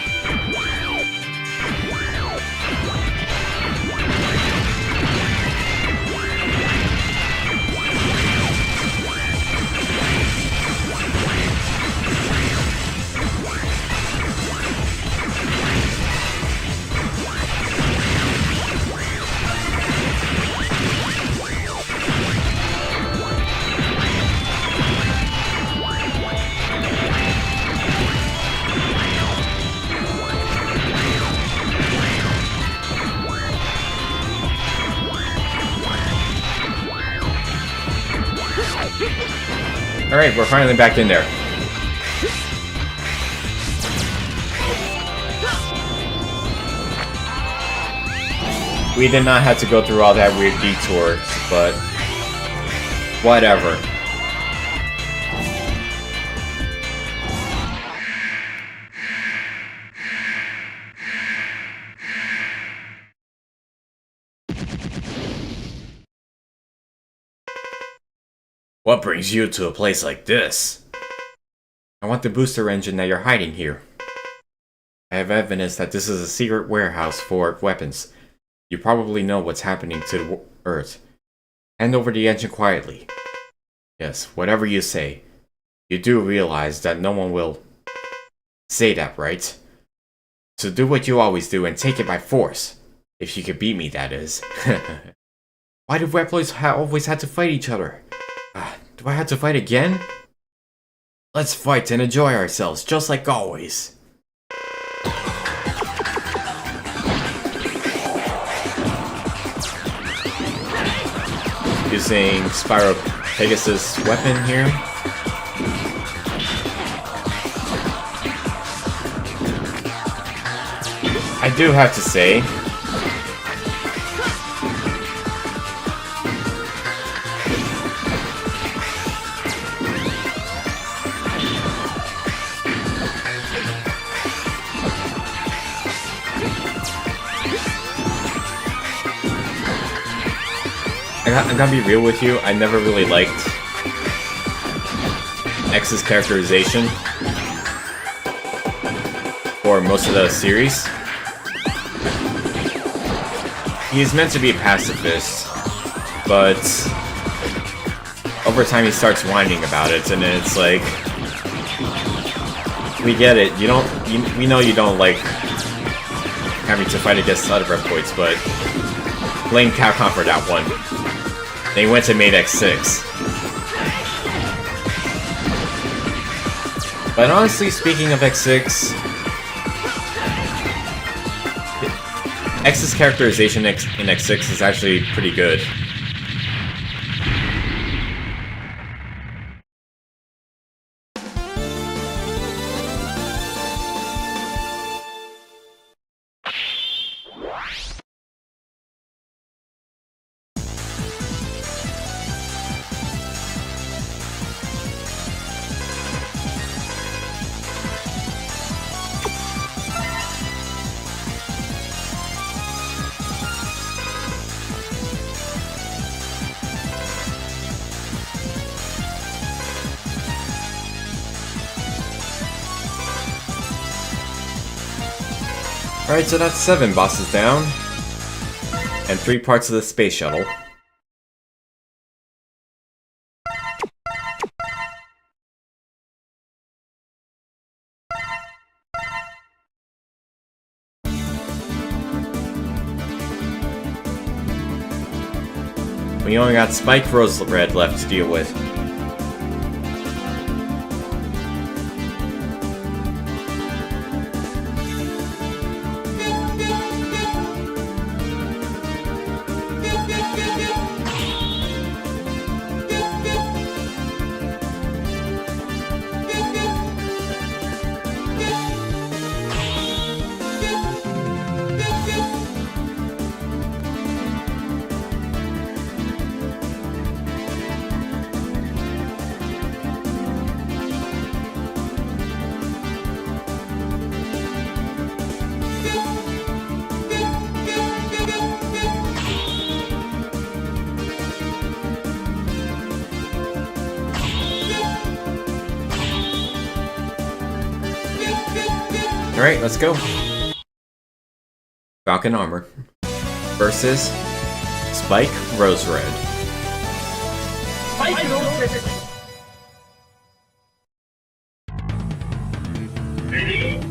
alright, we're finally back in there. We did not have to go through all that weird detour, but whatever. What brings you to a place like this? I want the booster engine that you're hiding here. I have evidence that this is a secret warehouse for weapons. You probably know what's happening to the Earth. Hand over the engine quietly. Yes, whatever you say. You do realize that no one will say that, right? So do what you always do and take it by force. If you could beat me, that is. Why do Reploids always have to fight each other? Do I have to fight again? Let's fight and enjoy ourselves, just like always. Using Spyro Pegasus weapon here. I do have to say, I'm gonna be real with you, I never really liked X's characterization for most of the series. He's meant to be a pacifist, but over time he starts whining about it, and then it's like, we get it. We know you don't like having to fight against other Reploids, but blame Capcom for that one. They went and made X6. But honestly, speaking of X6, X's characterization in X6 is actually pretty good. Alright, so that's 7 bosses down, and 3 parts of the space shuttle. We only got Spike Rose Red left to deal with. Alright, let's go. Falcon Armor versus Spike Rose Red. Spike Rose Red. Ready?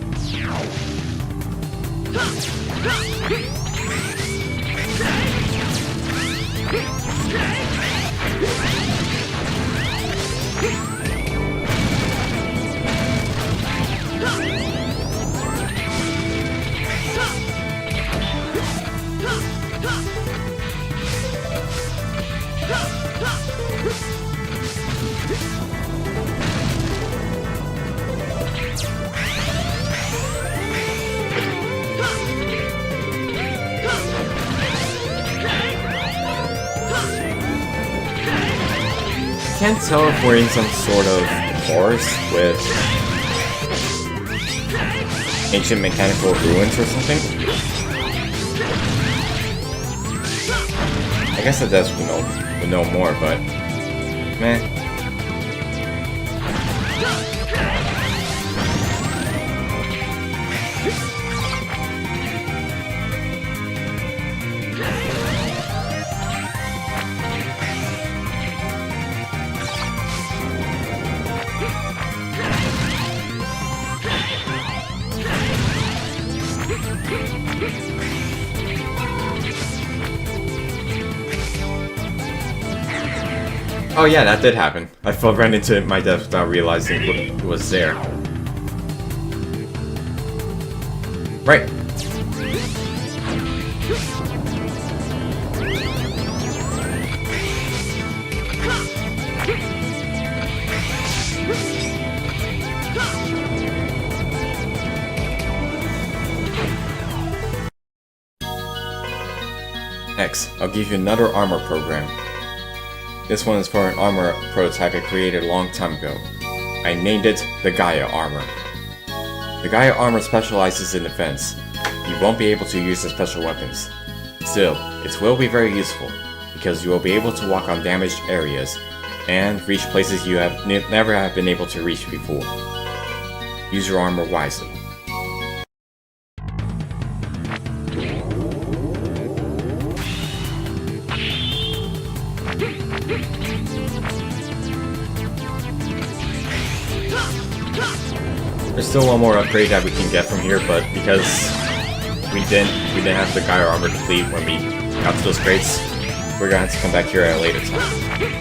Can't tell if we're in some sort of forest with ancient mechanical ruins or something. I guess it does we know more, but meh. Oh yeah, that did happen. I ran into my death without realizing it was there. Right. X, I'll give you another armor program. This one is for an armor prototype I created a long time ago. I named it the Gaia Armor. The Gaia Armor specializes in defense. You won't be able to use the special weapons. Still, it will be very useful, because you will be able to walk on damaged areas, and reach places you have never have been able to reach before. Use your armor wisely. There's still one more upgrade that we can get from here, but because we didn't have the Gaia armor complete when we got to those crates, we're gonna have to come back here at a later time.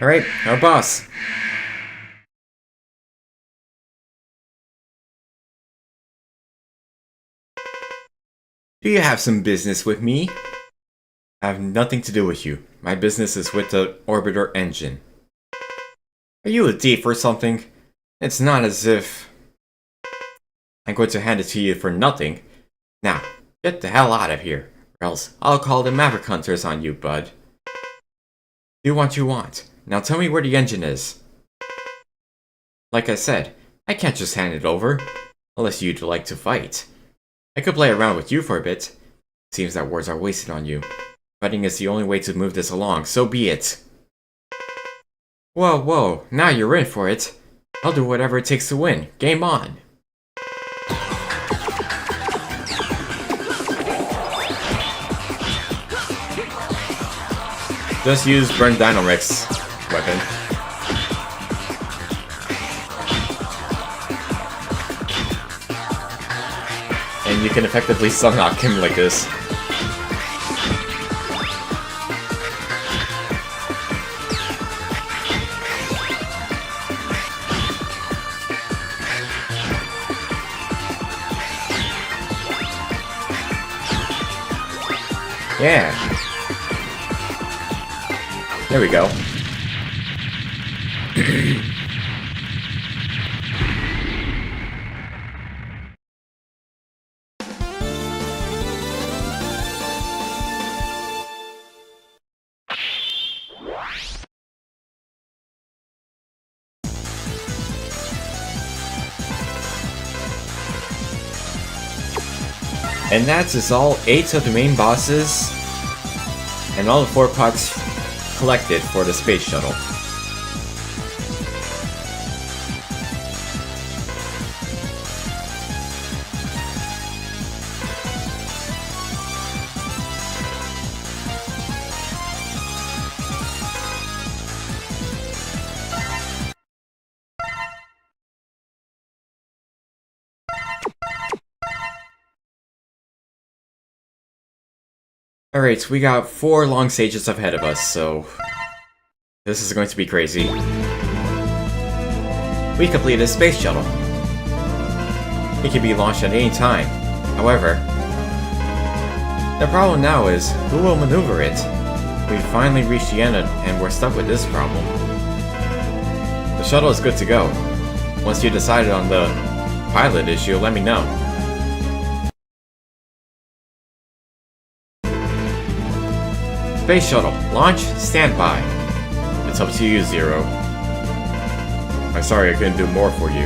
Alright, our boss. Do you have some business with me? I have nothing to do with you. My business is with the Orbiter engine. Are you a thief or something? It's not as if I'm going to hand it to you for nothing. Now, get the hell out of here, or else I'll call the Maverick Hunters on you, bud. Do what you want. Now tell me where the engine is. Like I said, I can't just hand it over, unless you'd like to fight. I could play around with you for a bit. Seems that words are wasted on you. Fighting is the only way to move this along, so be it. Whoa, now you're in for it. I'll do whatever it takes to win. Game on. Just use Burn Dynamix weapon. And you can effectively stun knock him like this. Yeah. There we go. And that is all 8 of the main bosses and all the 4 parts collected for the space shuttle. Alright, we got 4 long stages ahead of us, so this is going to be crazy. We completed a space shuttle. It can be launched at any time. However, the problem now is, who will maneuver it? We finally reached the end and we're stuck with this problem. The shuttle is good to go. Once you decided on the pilot issue, let me know. Space shuttle, launch, standby. It's up to you, Zero. I'm sorry I couldn't do more for you.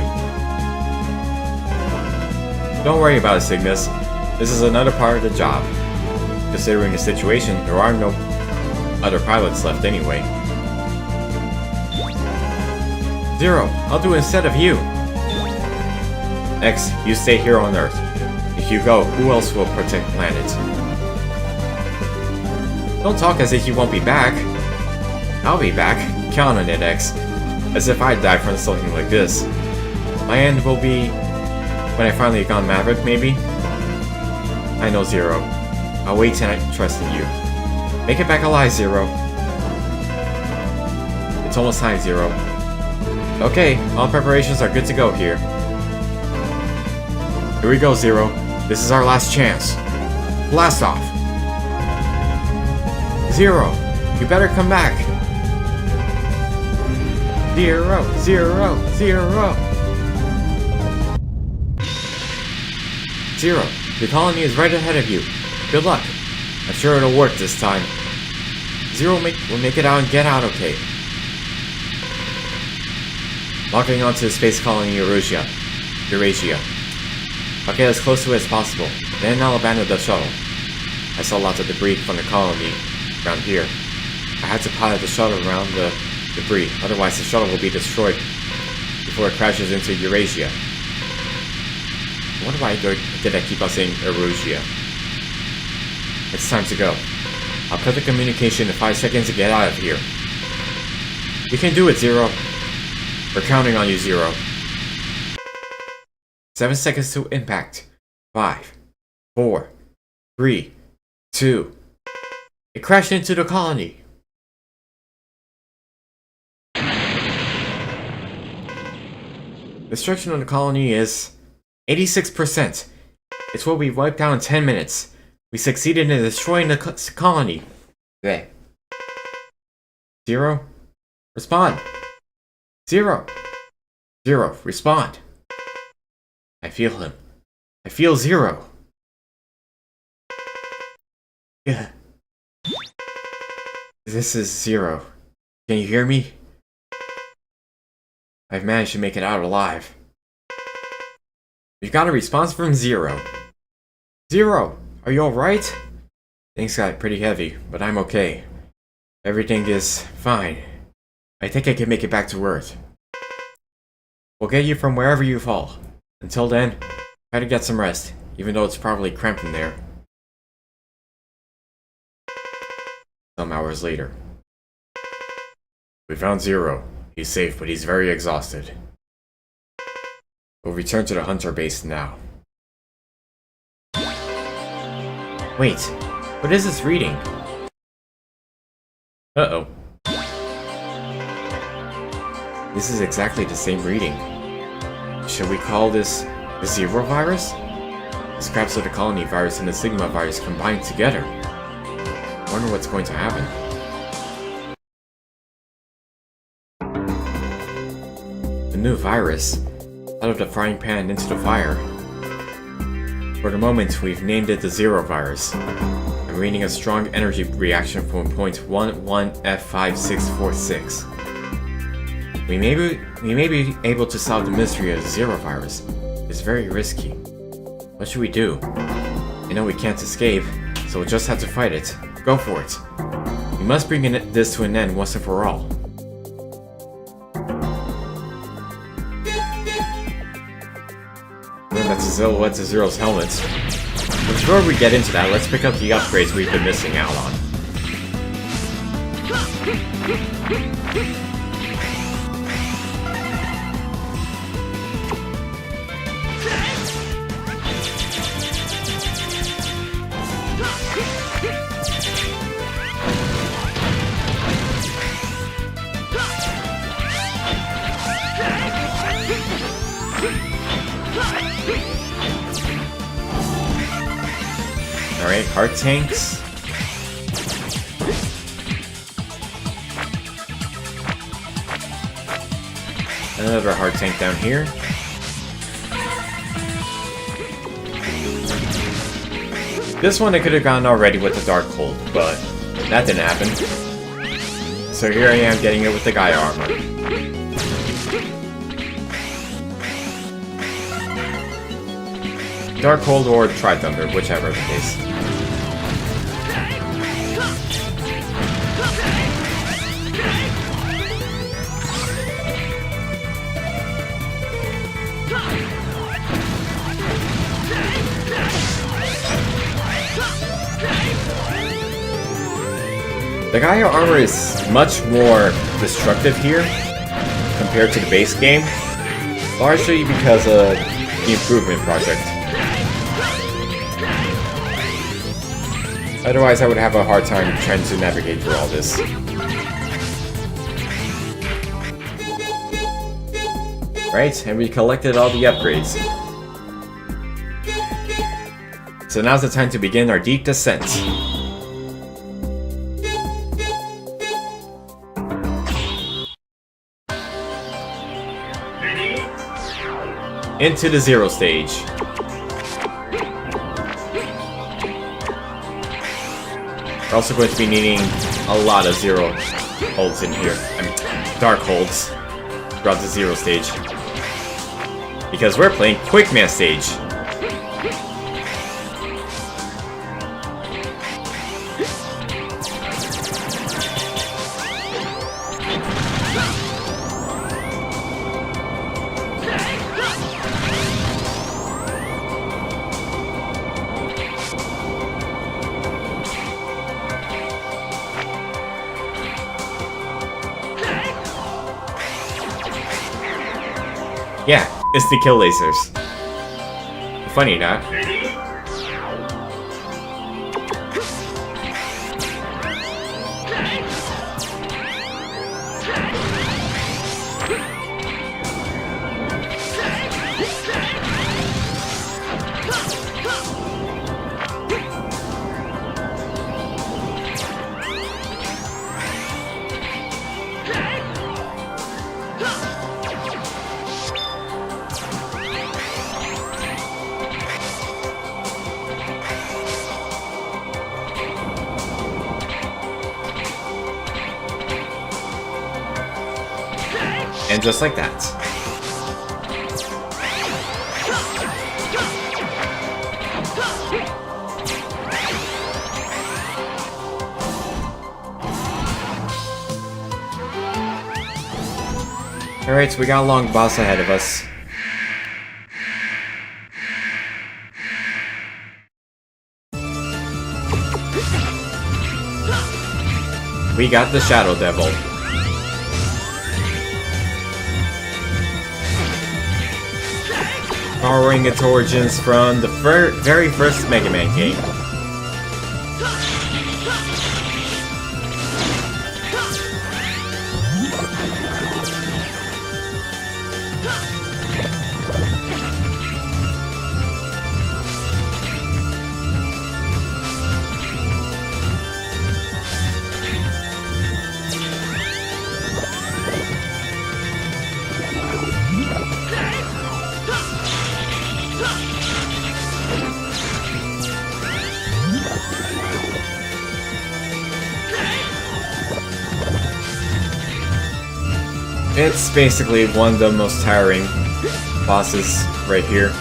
Don't worry about it, Cygnus. This is another part of the job. Considering the situation, there are no other pilots left anyway. Zero, I'll do it instead of you. X, you stay here on Earth. If you go, who else will protect the planet? Don't talk as if you won't be back. I'll be back. Count on it, X. As if I'd die from something like this. My end will be when I finally gone Maverick, maybe? I know, Zero. I'll wait and I trust in you. Make it back alive, Zero. It's almost time, Zero. Okay, all preparations are good to go here. Here we go, Zero. This is our last chance. Blast off! Zero! You better come back! Zero! Zero! Zero! Zero! The colony is right ahead of you. Good luck. I'm sure it'll work this time. Zero will make it out and get out okay. Locking onto the space colony Eurasia. I'll get as close to it as possible, then I'll abandon the shuttle. I saw lots of debris from the colony around here. I had to pilot the shuttle around the debris, otherwise the shuttle will be destroyed before it crashes into Eurasia. Why did I keep on saying Eurasia? It's time to go. I'll cut the communication in 5 seconds to get out of here. You can do it, Zero. We're counting on you, Zero. 7 seconds to impact. 5, 4, 3, 2. It crashed into the colony. Destruction of the colony is 86%. It's what we wiped out in 10 minutes. We succeeded in destroying the colony. There. Zero? Respond. Zero. Zero, respond. I feel him. I feel Zero. Yeah. This is Zero. Can you hear me? I've managed to make it out alive. We've got a response from Zero. Zero, are you alright? Things got pretty heavy, but I'm okay. Everything is fine. I think I can make it back to Earth. We'll get you from wherever you fall. Until then, try to get some rest, even though it's probably cramped in there. Some hours later. We found Zero. He's safe, but he's very exhausted. We'll return to the Hunter base now. Wait, what is this reading? Uh-oh. This is exactly the same reading. Should we call this the Zero virus? The scraps of the colony virus and the Sigma virus combined together. I wonder what's going to happen. The new virus, out of the frying pan into the fire. For the moment, we've named it the Zero virus. I'm reading a strong energy reaction from point 11F5646. We may be able to solve the mystery of the Zero virus. It's very risky. What should we do? I know we can't escape, so we'll just have to fight it. Go for it. We must bring this to an end once and for all. That's a silhouette to Zero's helmet. But before we get into that, let's pick up the upgrades we've been missing out on. Alright, heart tanks. Another heart tank down here. This one I could have gotten already with the Darkhold, but that didn't happen. So here I am getting it with the Gaia armor. Darkhold or Tri-Thunder, whichever the case. The Gaia armor is much more destructive here compared to the base game, largely because of the improvement project. Otherwise, I would have a hard time trying to navigate through all this. Right, and we collected all the upgrades. So now's the time to begin our deep descent. Ready? Into the zero stage. We're also going to be needing a lot of zero holds in here. I mean, dark holds throughout the zero stage. Because we're playing Quickman stage. Yeah, it's the kill lasers. Funny not. Ready? And just like that. Alright, so we got a long boss ahead of us. We got the Shadow Devil. Borrowing its origins from the very first Mega Man game. It's basically one of the most tiring bosses right here.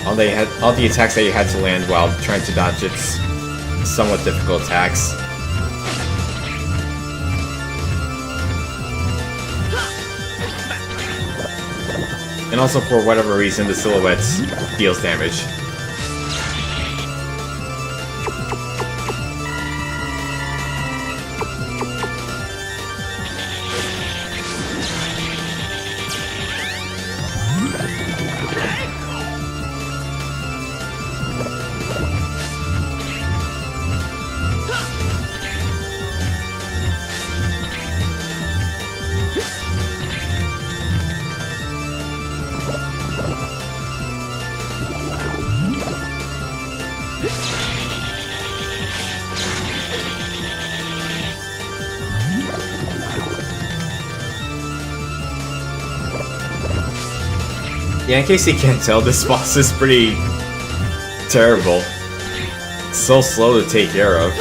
All the attacks that you had to land while trying to dodge its somewhat difficult attacks. And also, for whatever reason, the silhouettes deals damage. Yeah, in case you can't tell, this boss is pretty terrible. It's so slow to take care of.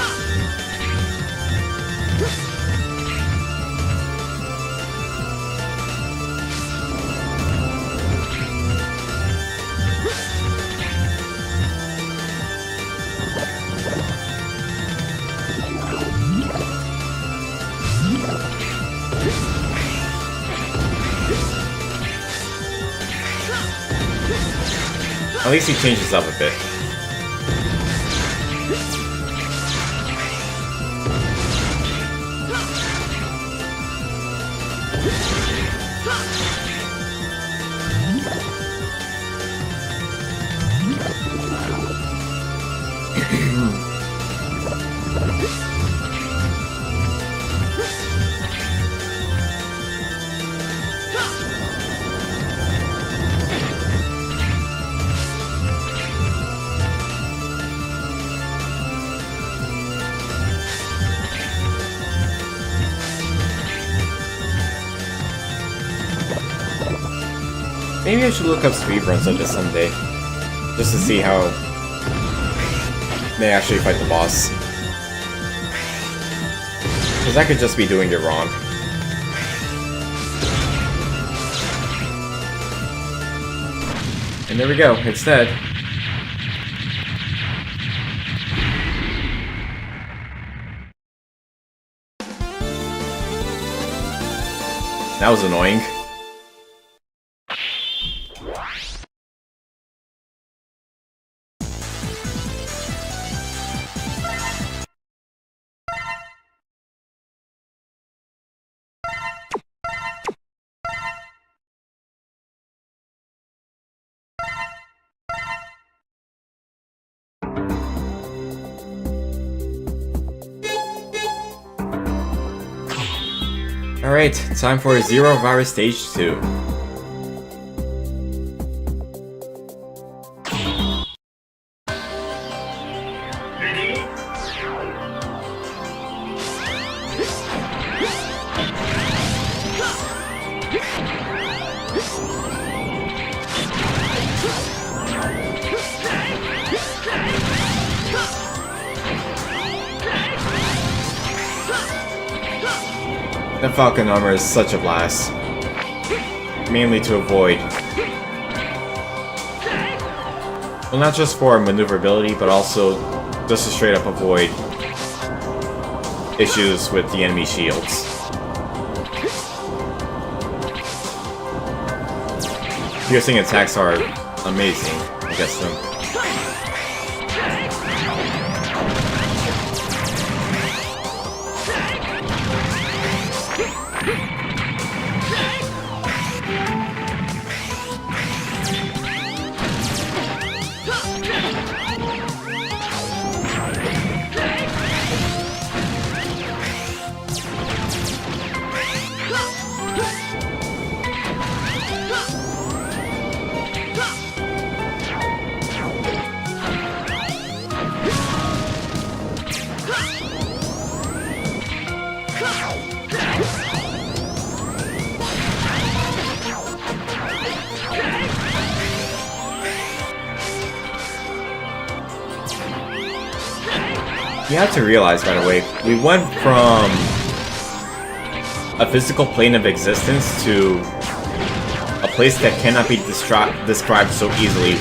At least he changes up a bit. Maybe I should look up speedruns of this someday, just to see how they actually fight the boss. Because I could just be doing it wrong. And there we go, it's dead. That was annoying. Alright, time for Zero Virus Stage 2. Ready? The Falcon armor is such a blast. Mainly to avoid. Well, not just for maneuverability, but also just to straight up avoid issues with the enemy shields. Piercing attacks are amazing, I guess them. You have to realize, by the way, we went from a physical plane of existence to a place that cannot be described so easily.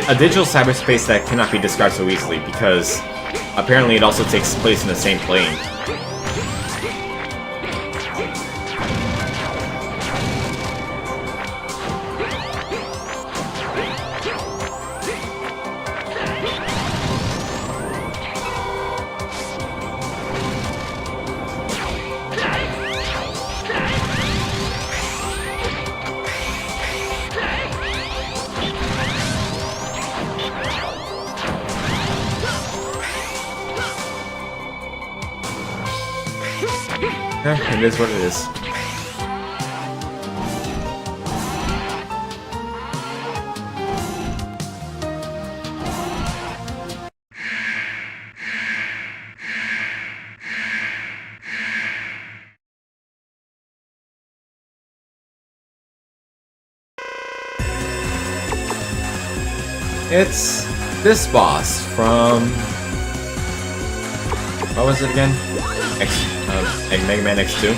A digital cyberspace that cannot be described so easily, because apparently it also takes place in the same plane. It is what it is. It's this boss from... what was it again? Mega Man X2?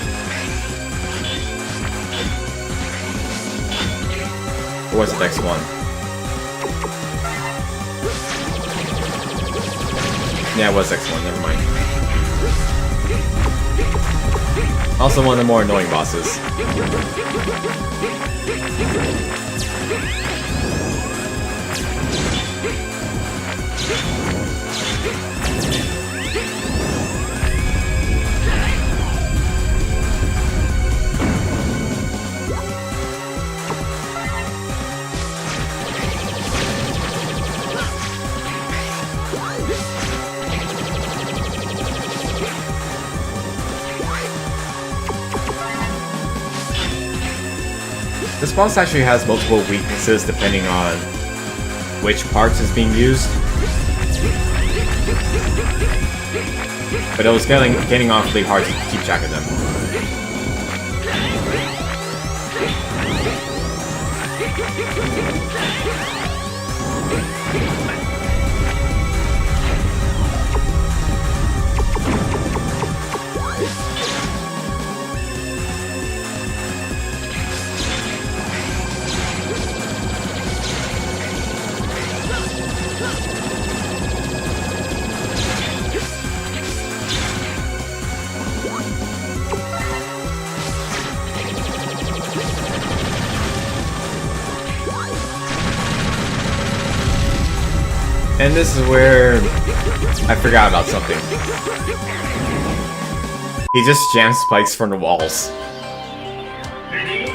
Or was it X1? Yeah, it was X1, never mind. Also one of the more annoying bosses. This boss actually has multiple weaknesses depending on which parts is being used. But it was getting awfully hard to keep track of them. And this is where I forgot about something. He just jams spikes from the walls. Ready?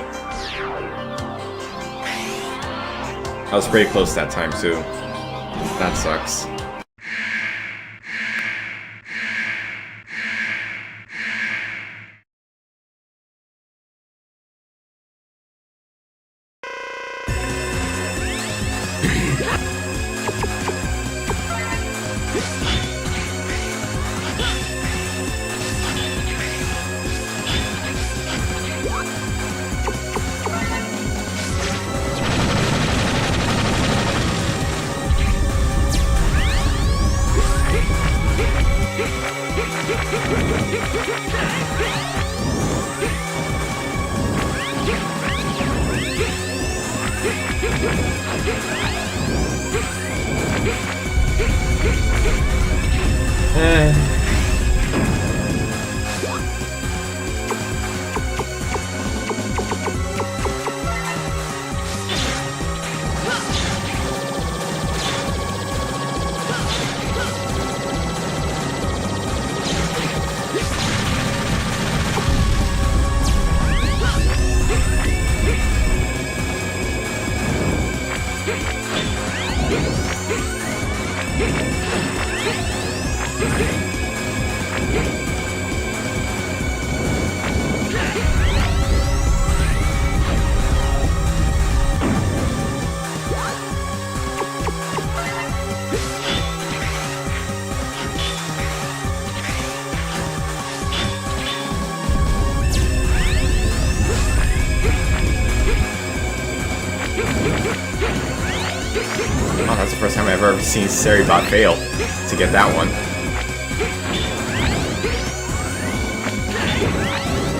I was pretty close that time too. That sucks. Oh, that's the first time I've ever seen Seribot fail to get that one.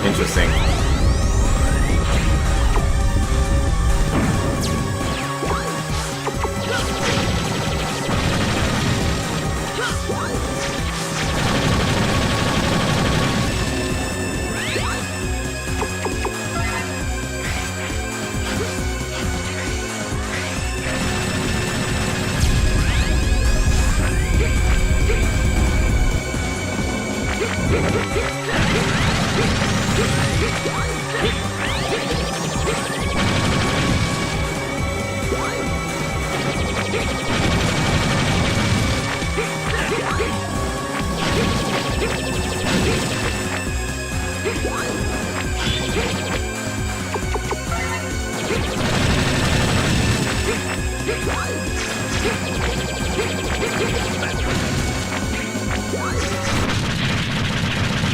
Interesting.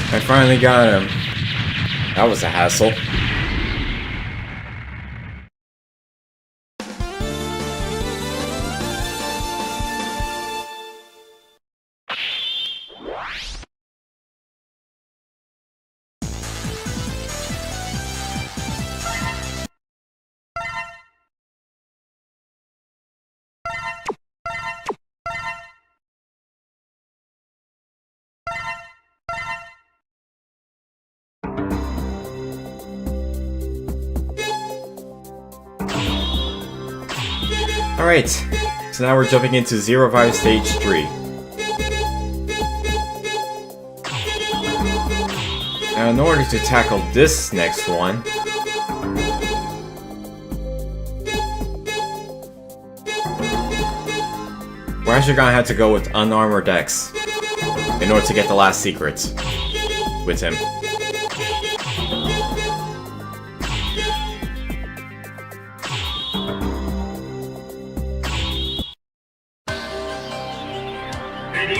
I finally got him. That was a hassle. Alright, so now we're jumping into Zero Vibe Stage 3. Now in order to tackle this next one, we're actually gonna have to go with Unarmored X in order to get the last secret with him.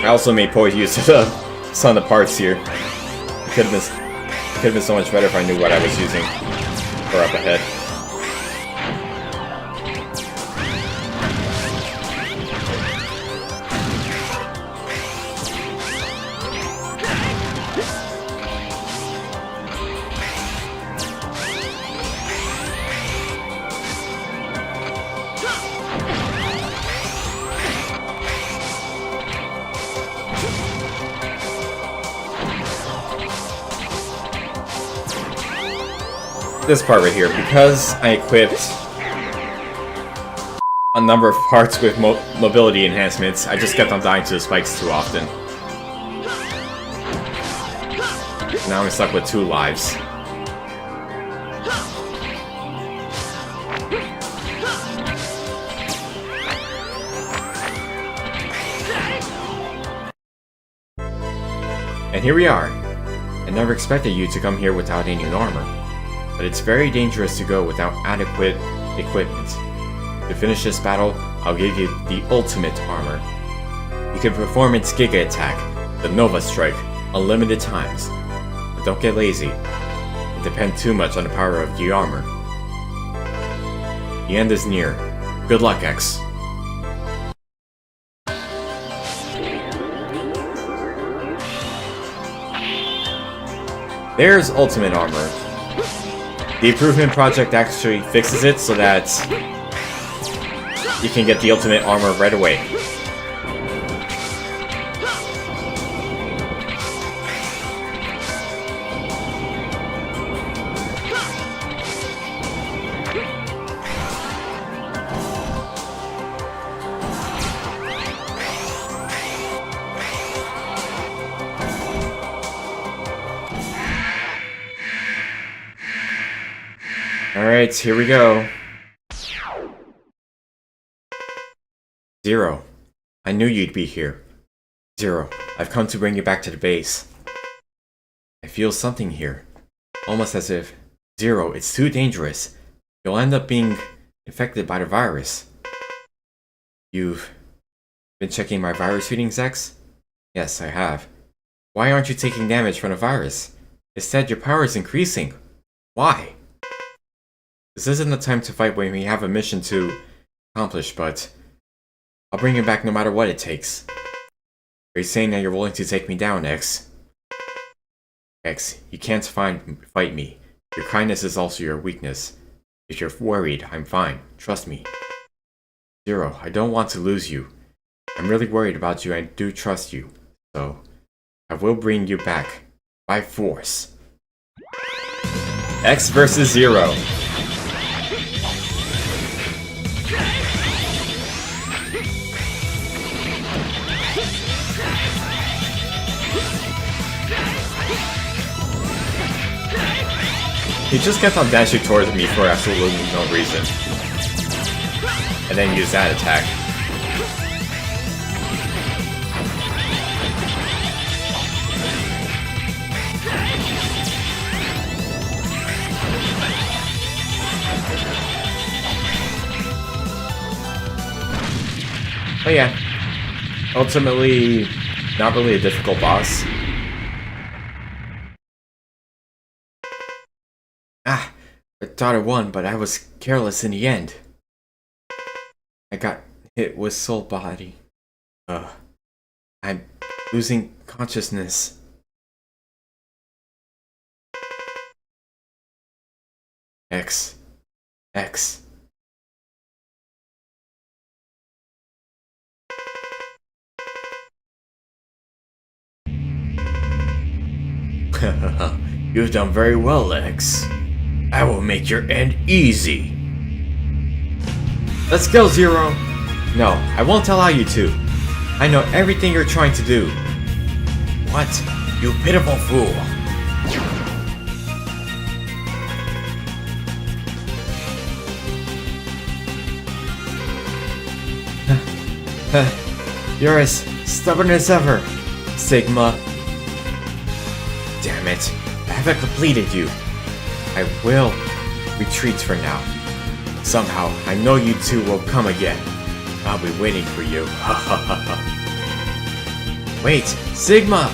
I also made poor use of the son of parts here. It could have been so much better if I knew what I was using. Or up ahead. This part right here, because I equipped a number of parts with mobility enhancements, I just kept on dying to the spikes too often. Now I'm stuck with 2 lives. And here we are. I never expected you to come here without any armor. But it's very dangerous to go without adequate equipment. To finish this battle, I'll give you the ultimate armor. You can perform its Giga attack, the Nova Strike, unlimited times. But don't get lazy. It depends too much on the power of the armor. The end is near. Good luck, X. There's ultimate armor. The improvement project actually fixes it so that you can get the ultimate armor right away. Alright, here we go. Zero. I knew you'd be here. Zero, I've come to bring you back to the base. I feel something here. Almost as if, Zero, it's too dangerous. You'll end up being infected by the virus. You've been checking my virus readings, X? Yes, I have. Why aren't you taking damage from the virus? Instead, your power is increasing. Why? This isn't the time to fight when we have a mission to accomplish, but I'll bring you back no matter what it takes. Are you saying that you're willing to take me down, X? X, you can't fight me. Your kindness is also your weakness. If you're worried, I'm fine. Trust me. Zero, I don't want to lose you. I'm really worried about you and I do trust you. So, I will bring you back. By force. X versus Zero. He just kept on dashing towards me for absolutely no reason. And then used that attack. But yeah, ultimately, not really a difficult boss. I thought I won, but I was careless in the end. I got hit with Soul Body. I'm losing consciousness. X. You've done very well, X. I will make your end easy. Let's go, Zero. No, I won't allow you to. I know everything you're trying to do. What? You pitiful fool. You're as stubborn as ever, Sigma. Damn it. I haven't completed you. I will retreat for now. Somehow, I know you two will come again. I'll be waiting for you. Wait, Sigma!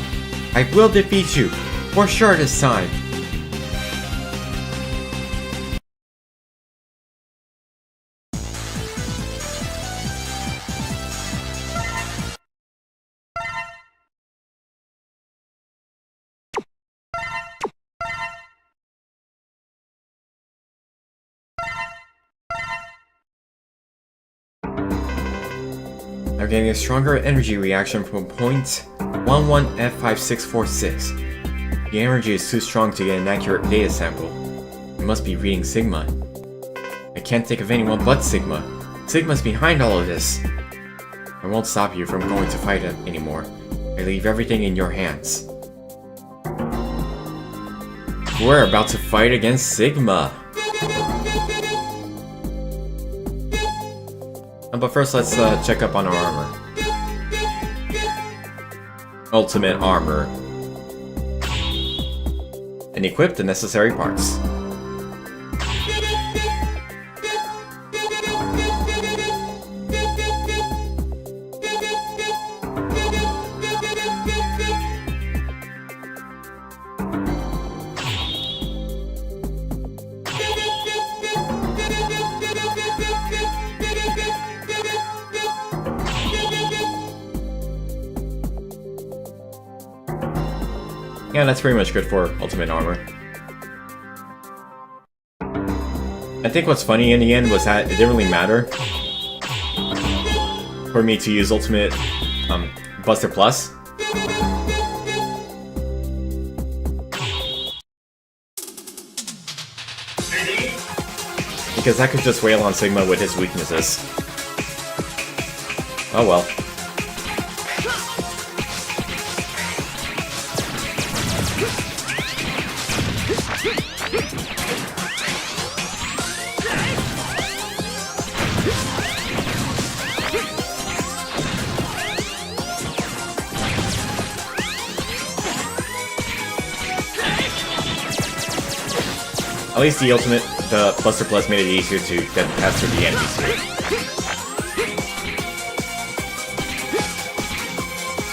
I will defeat you, for sure this time. I'm getting a stronger energy reaction from point 11F5646. The energy is too strong to get an accurate data sample. It must be reading Sigma. I can't think of anyone but Sigma. Sigma's behind all of this. I won't stop you from going to fight it anymore. I leave everything in your hands. We're about to fight against Sigma. But first, let's check up on our armor. Ultimate armor. And equip the necessary parts. Yeah, that's pretty much good for ultimate armor. I think what's funny in the end was that it didn't really matter for me to use ultimate Buster Plus. Because I could just wail on Sigma with his weaknesses. Oh well. At least the ultimate, the Buster Plus made it easier to get past through the enemies here.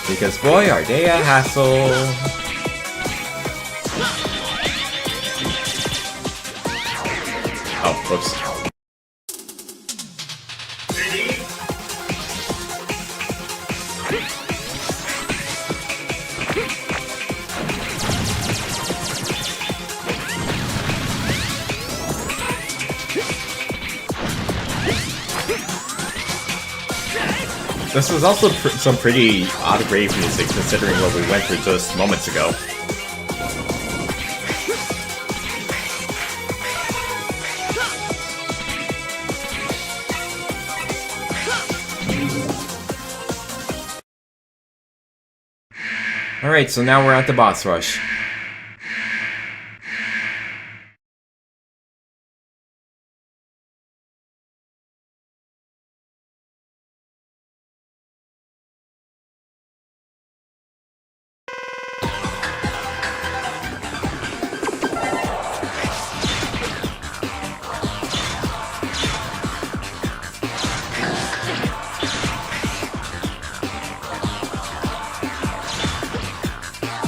Because boy, are they a hassle! Oh, whoops. This was also some pretty odd grave music considering what we went through just moments ago. Alright, so now we're at the boss rush.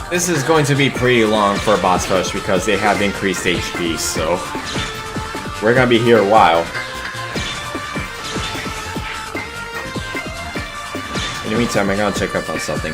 This is going to be pretty long for a boss rush because they have increased HP, so we're gonna be here a while. In the meantime, I'm gonna check up on something.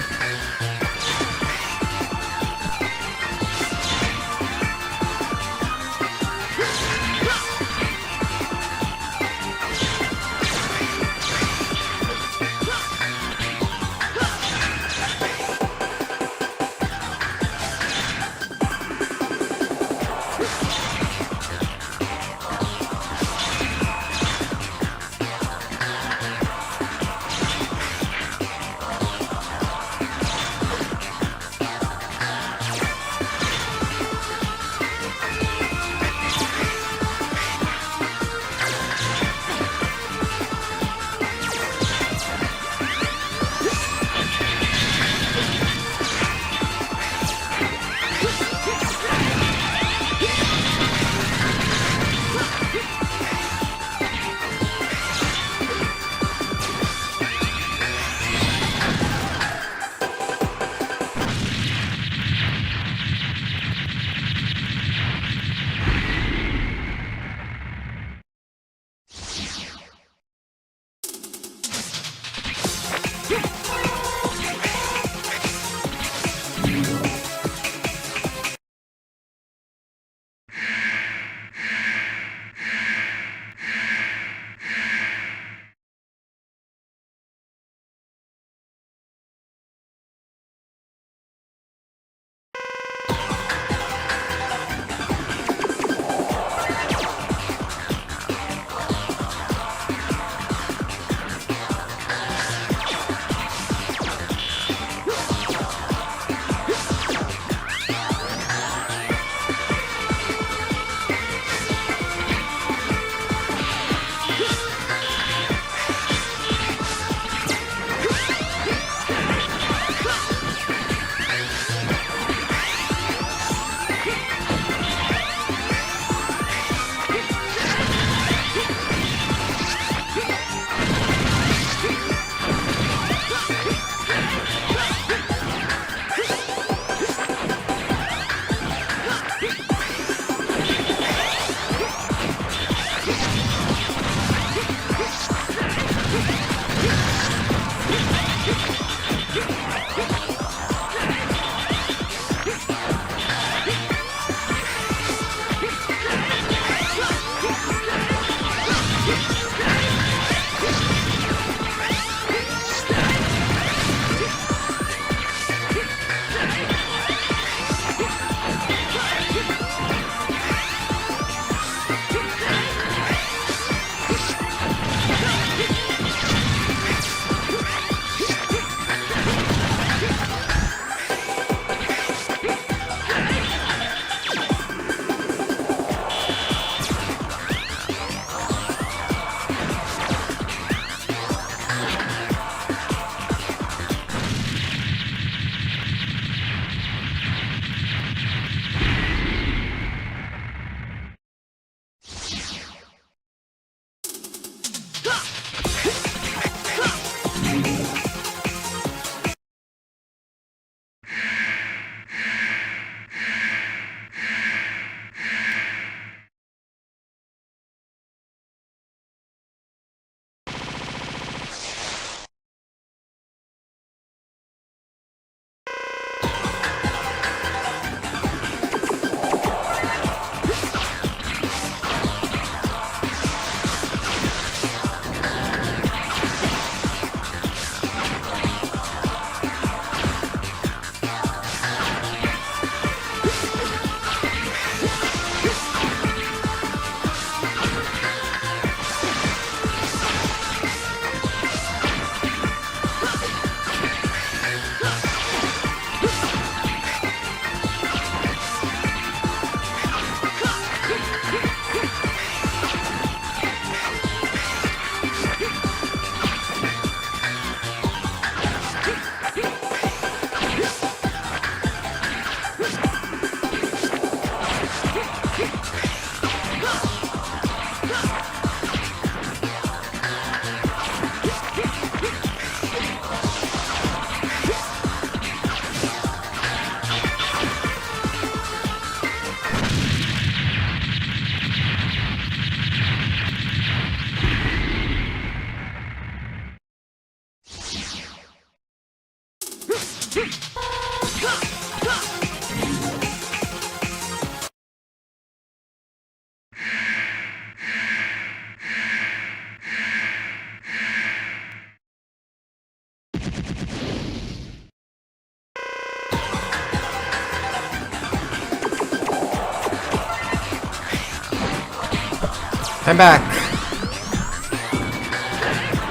I'm back!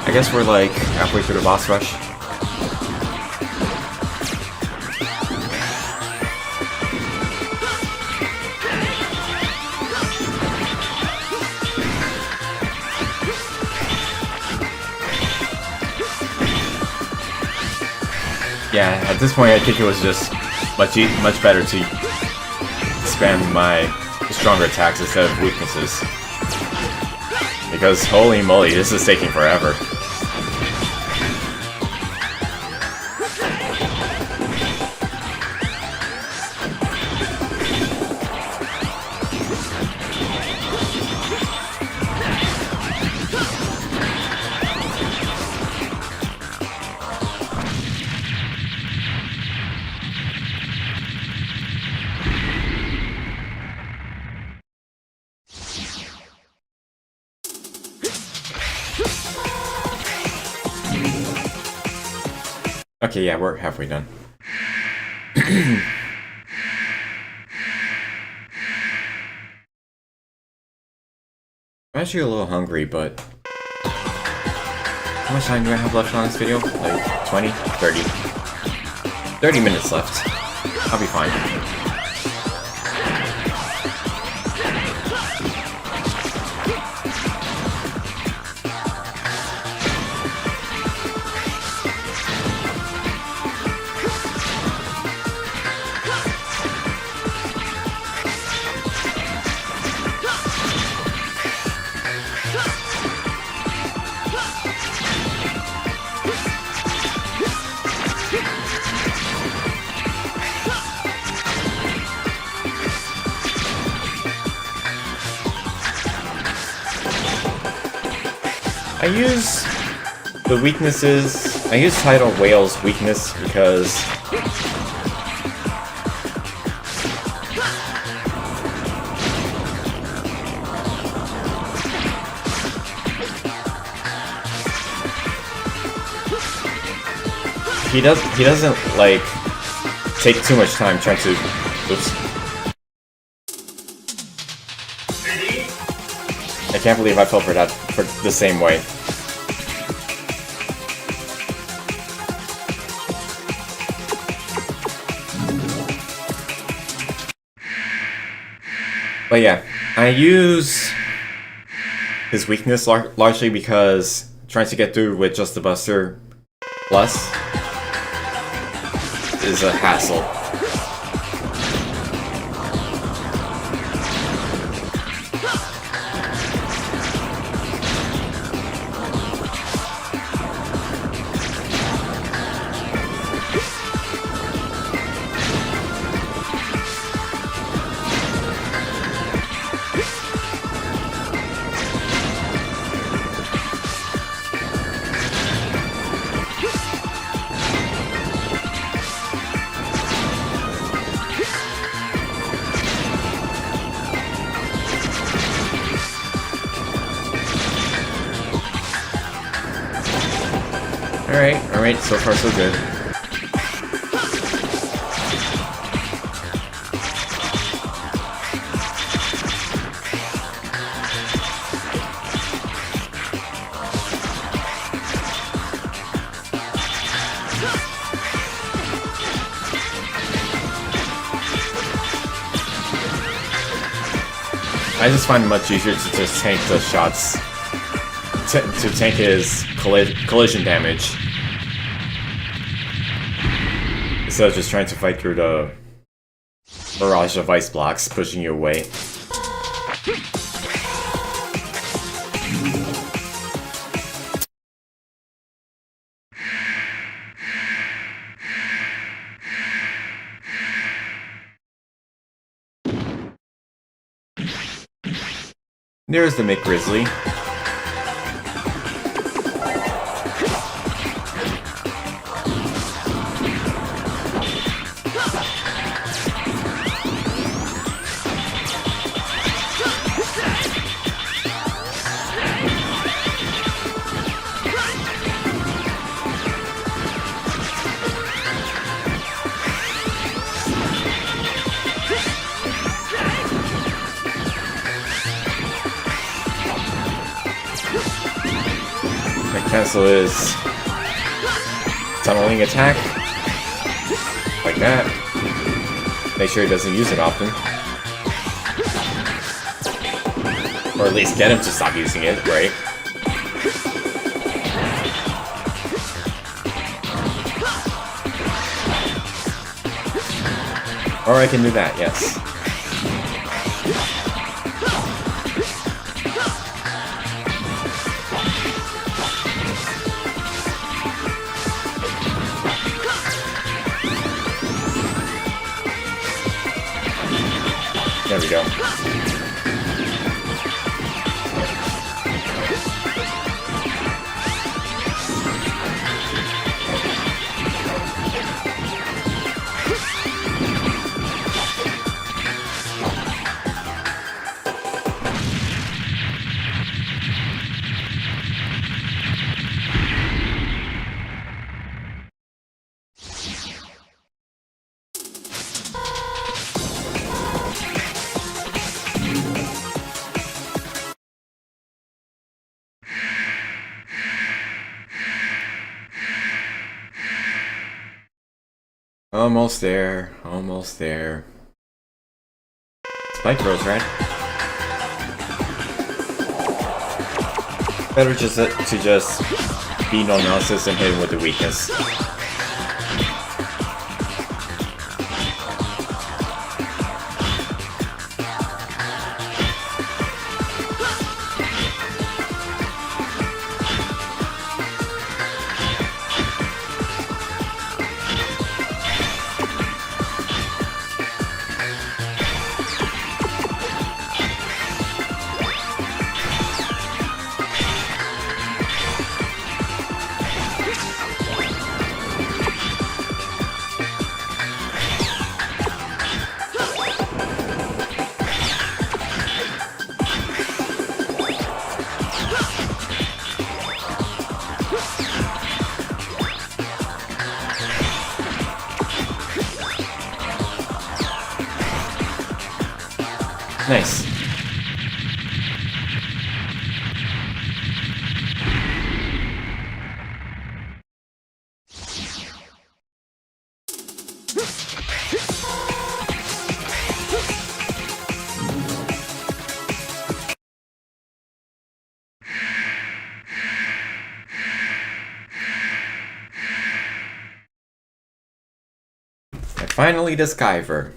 I guess we're like halfway through the boss rush. Yeah, at this point I think it was just much better to spam my stronger attacks instead of weaknesses. Because holy moly, this is taking forever. Okay, yeah, we're halfway done. I'm actually a little hungry, but how much time do I have left on this video? Like 20? 30? 30 minutes left. I'll be fine. I use the weaknesses. I use Tidal Whale's weakness because he doesn't like take too much time trying to. Oops. Ready? I can't believe I fell for that for the same way. But yeah, I use his weakness largely because trying to get through with just the Buster Plus is a hassle. Alright, so far so good. I just find it much easier to just tank the shots, to tank his collision damage, instead of just trying to fight through the barrage of ice blocks pushing you away. There's the McGrizzly. Cancel his tunneling attack, like that. Make sure he doesn't use it often. Or at least get him to stop using it, right? Or I can do that, yes. There we go. Almost there, almost there. Spike Rose, right? Better just to just be no nonsense and hit him with the weakness. Nice. And finally, the Skyver.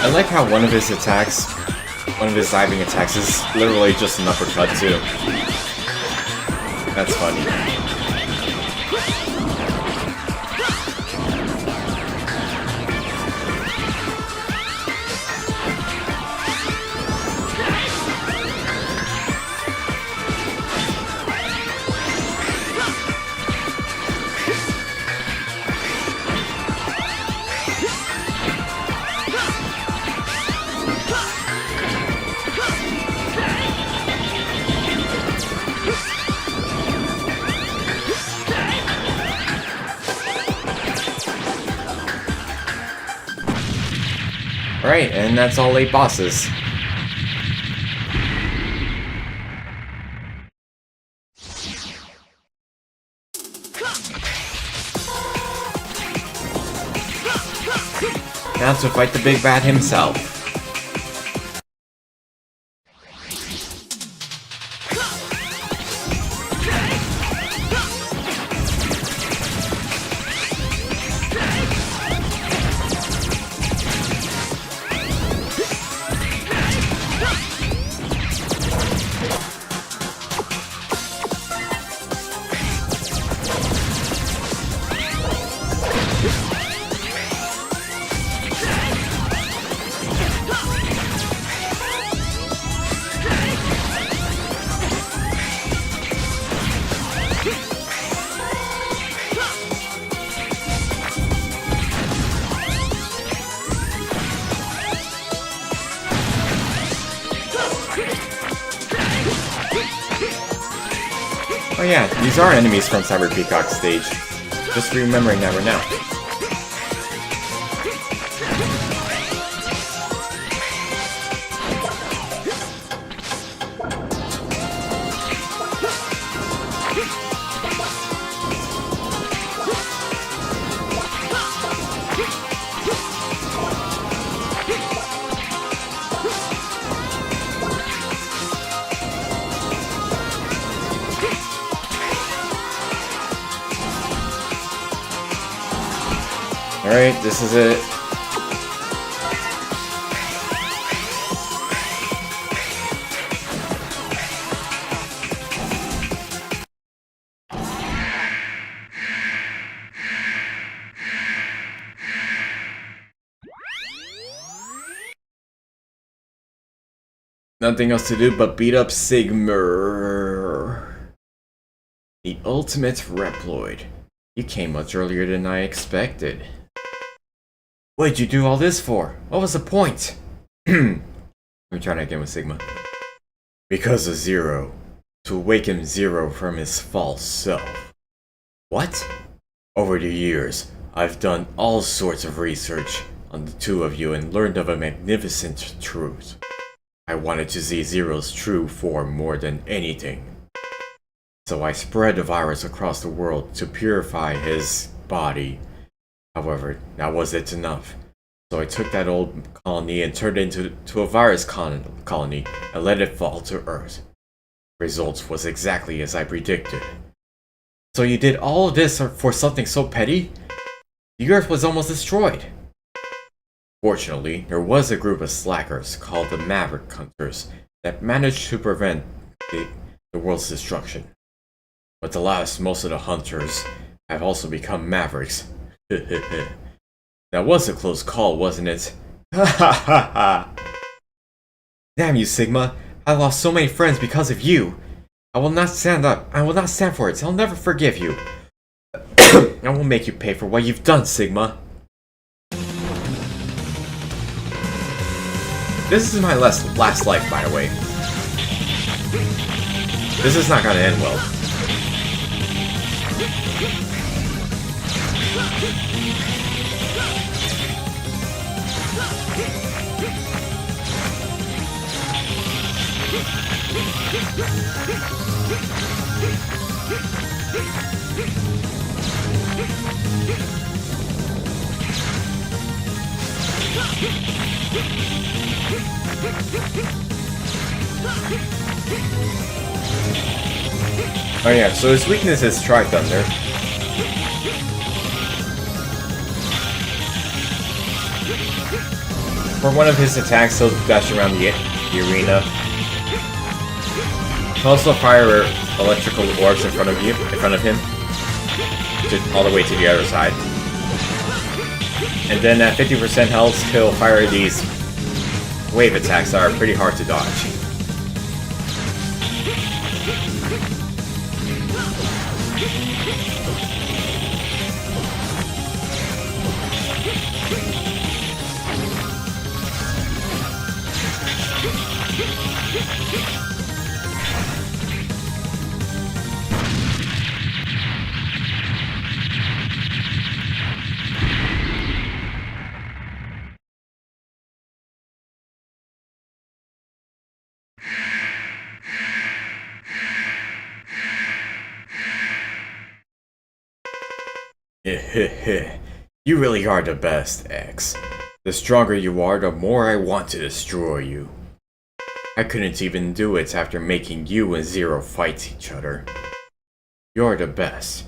I like how one of his attacks, one of his diving attacks is literally just an uppercut too. That's funny. Alright, and that's all 8 bosses. Now to fight the big bad himself. Oh yeah, these are enemies from Cyber Peacock's stage. Just remembering that right now. Alright, this is it. Nothing else to do but beat up Sigmar. The ultimate Reploid. You came much earlier than I expected. What'd you do all this for? What was the point? Let me try that again with Sigma. Because of Zero. To awaken Zero from his false self. What? Over the years, I've done all sorts of research on the two of you and learned of a magnificent truth. I wanted to see Zero's true form more than anything. So I spread the virus across the world to purify his body. However, that wasn't enough. So I took that old colony and turned it into a virus colony and let it fall to Earth. Results was exactly as I predicted. So you did all of this for something so petty? The Earth was almost destroyed. Fortunately, there was a group of slackers called the Maverick Hunters that managed to prevent the world's destruction. But alas, most of the hunters have also become Mavericks. That was a close call, wasn't it? Ha ha ha ha! Damn you, Sigma! I lost so many friends because of you! I will not stand up. I will not stand for it. I'll never forgive you. I will make you pay for what you've done, Sigma. This is my last life, by the way. This is not gonna end well. Oh yeah, so his weakness is Tri Thunder. For one of his attacks, he'll dash around the arena. He'll also fire electrical orbs in front of him, all the way to the other side. And then at 50% health, he'll fire these wave attacks that are pretty hard to dodge. You really are the best, X. The stronger you are, the more I want to destroy you. I couldn't even do it after making you and Zero fight each other. You're the best.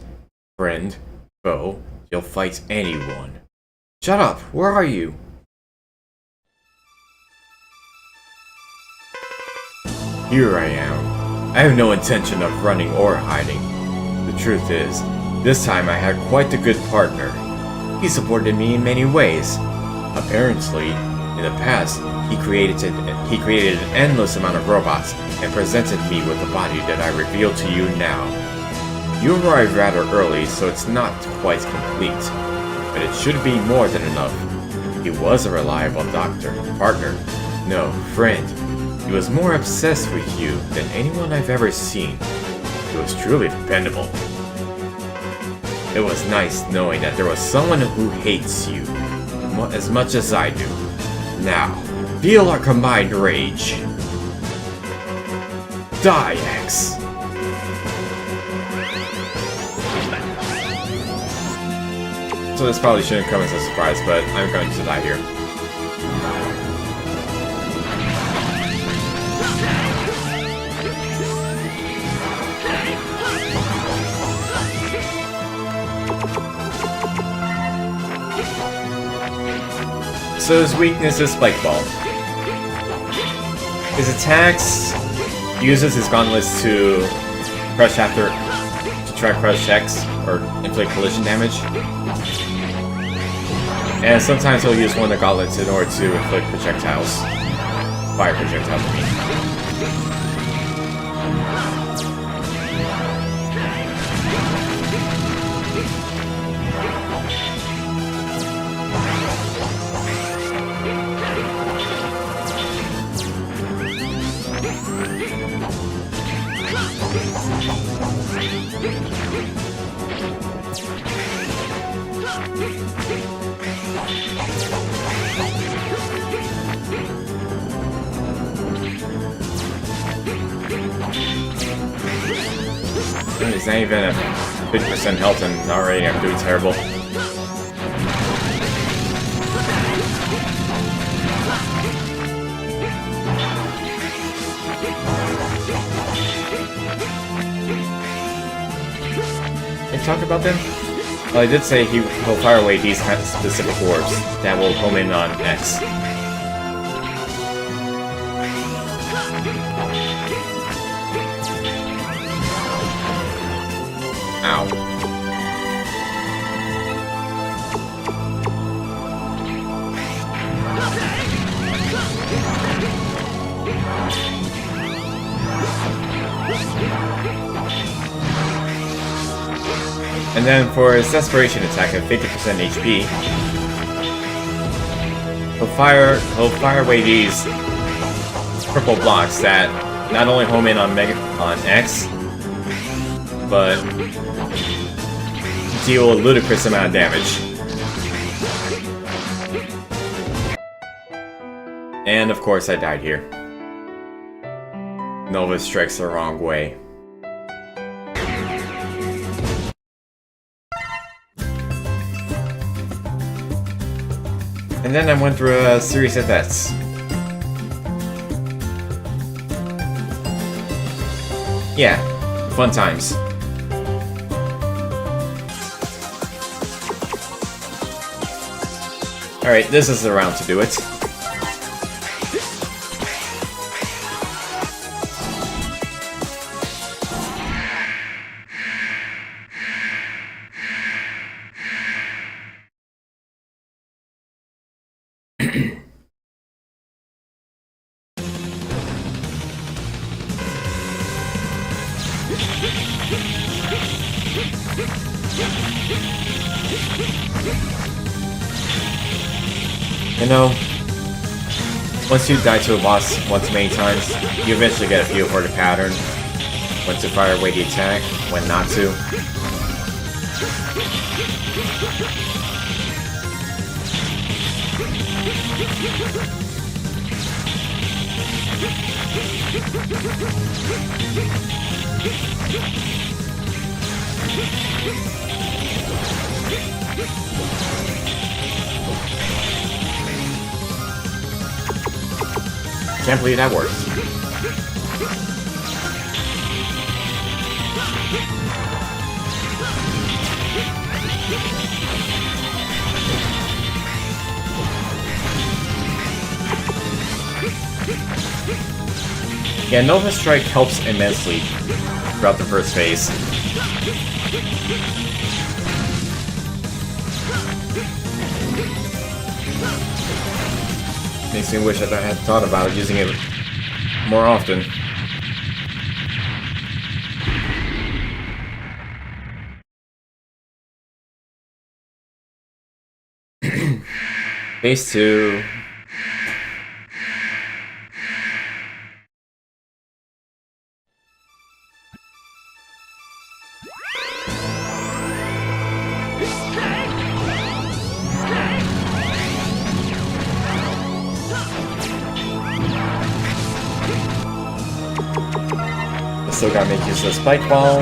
Friend, foe, you'll fight anyone. Shut up, where are you? Here I am. I have no intention of running or hiding. The truth is, this time I had quite a good partner. He supported me in many ways. Apparently, in the past, he created an endless amount of robots and presented me with the body that I reveal to you now. You arrived rather early, so it's not quite complete, but it should be more than enough. He was a reliable partner, no, friend. He was more obsessed with you than anyone I've ever seen. He was truly dependable. It was nice knowing that there was someone who hates you as much as I do. Now, feel our combined rage. Die, X! So this probably shouldn't come as a surprise, but I'm going to die here. So his weakness is Spike Ball. His attacks uses his gauntlets to try to crush X or inflict collision damage. And sometimes he'll use one of the gauntlets in order to inflict projectiles. Fire projectiles, I mean. He's not even at 50% health and already I'm doing terrible. Can you talk about them? Well, I did say he'll fire away these kind of specific orbs that will home in on X. Ow. And then for his Desperation attack at 50% HP, he'll fire away these purple blocks that not only home in on X, but deal a ludicrous amount of damage. And of course I died here. Nova strikes the wrong way. And then I went through a series of deaths. Yeah, fun times. Alright, this is the round to do it. You know, once you die to a boss once many times, you eventually get a feel for the pattern. When to fire away the attack, when not to. Can't believe that worked. Yeah, Nova Strike helps immensely throughout the first phase. Makes me wish that I had thought about using it more often. Phase 2. Still gotta make use of the spike ball.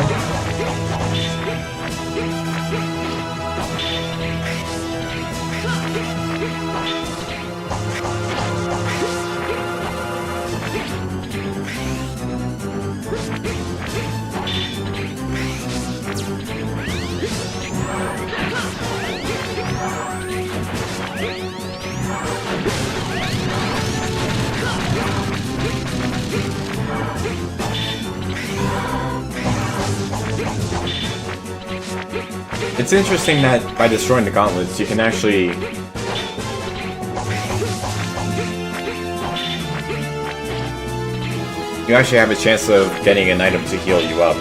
It's interesting that by destroying the gauntlets, you can actually... You actually have a chance of getting an item to heal you up.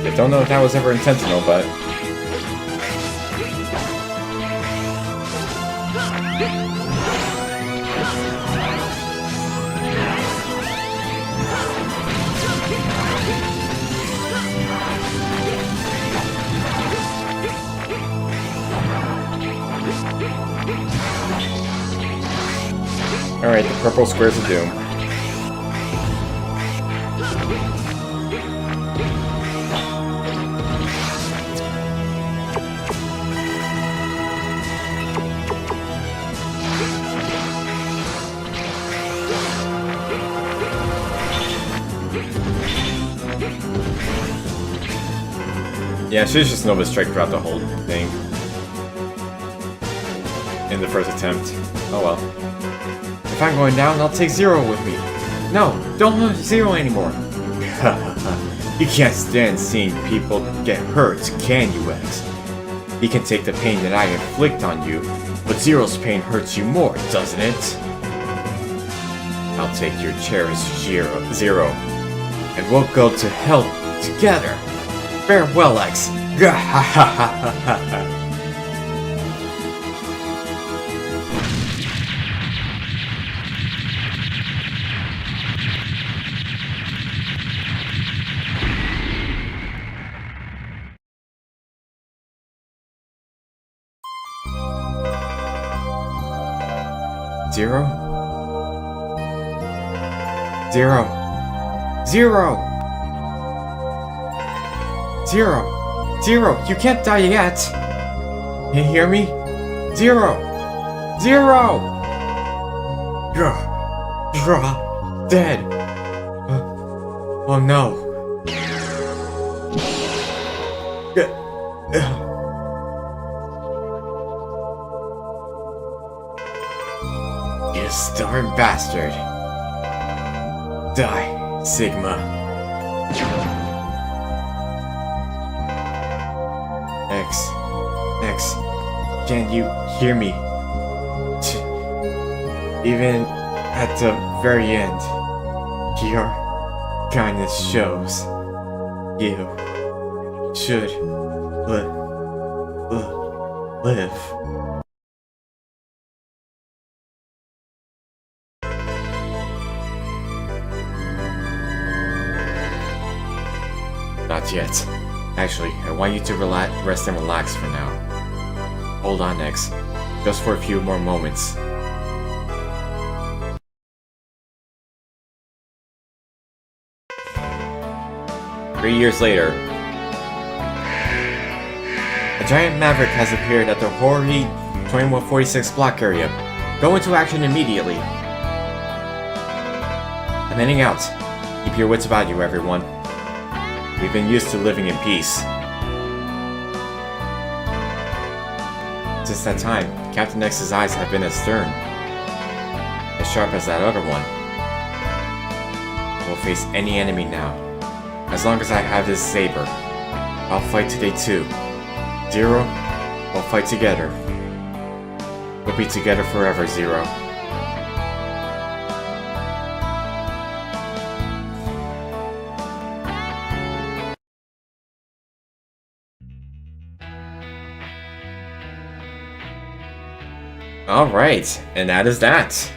I don't know if that was ever intentional, but... Alright, the purple squares of doom. Yeah, she's just Nova Strike throughout the whole thing. In the first attempt. Oh well. If I'm going down, I'll take Zero with me. No, don't have Zero anymore. You can't stand seeing people get hurt, can you, X? He can take the pain that I inflict on you, but Zero's pain hurts you more, doesn't it? I'll take your cherished Zero, and we'll go to hell together. Farewell, X. Zero? Zero! Zero! Zero! Zero! You can't die yet! You hear me? Zero! Zero! You're dead! Oh no! You stubborn bastard! Die, Sigma! X, can you hear me? Even at the very end, Kindness shows. You should live. Not yet. Actually, I want you to rest and relax for now. Hold on, X. Just for a few more moments. Three years later, a giant maverick has appeared at the Hori 2146 block area. Go into action immediately. I'm heading out. Keep your wits about you, everyone. We've been used to living in peace. Since that time, Captain X's eyes have been as stern, as sharp as that other one. We'll face any enemy now. As long as I have this saber, I'll fight today too. Zero, we'll fight together. We'll be together forever, Zero. Alright, and that is that.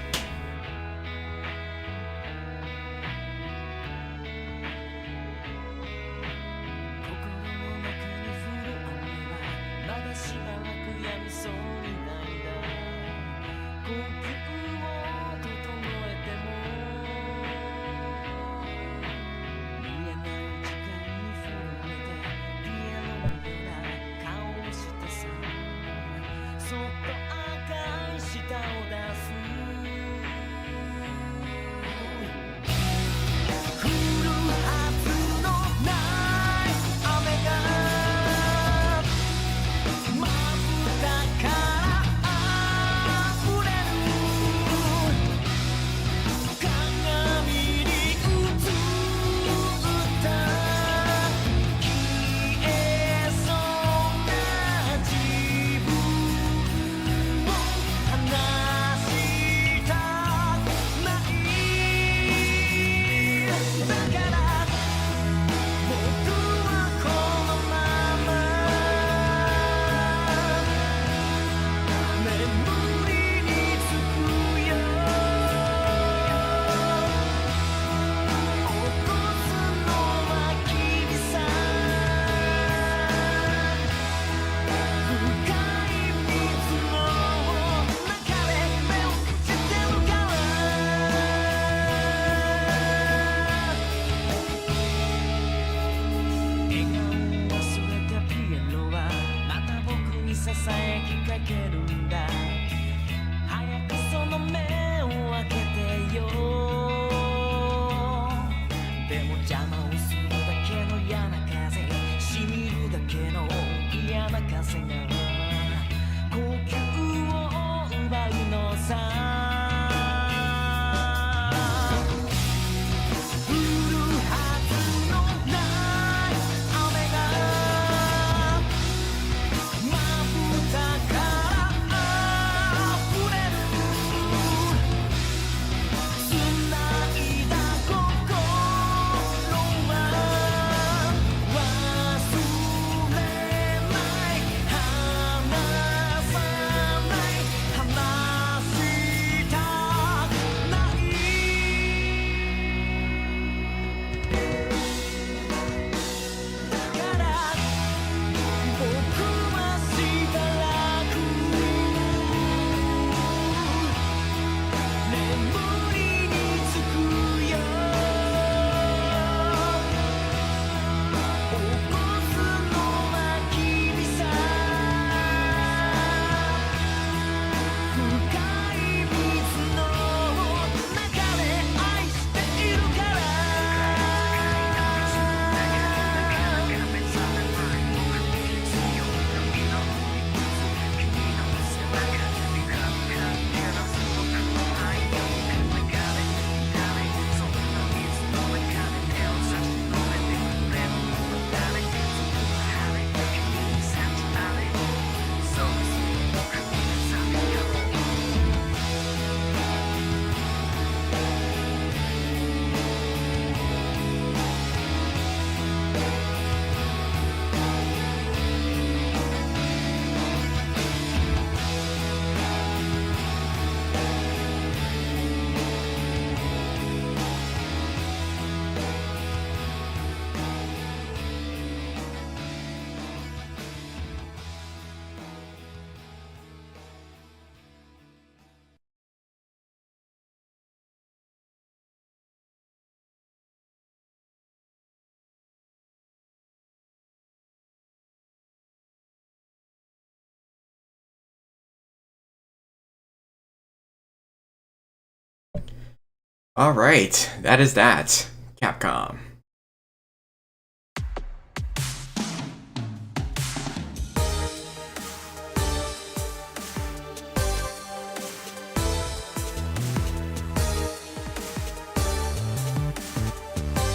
Alright, that is that. Capcom.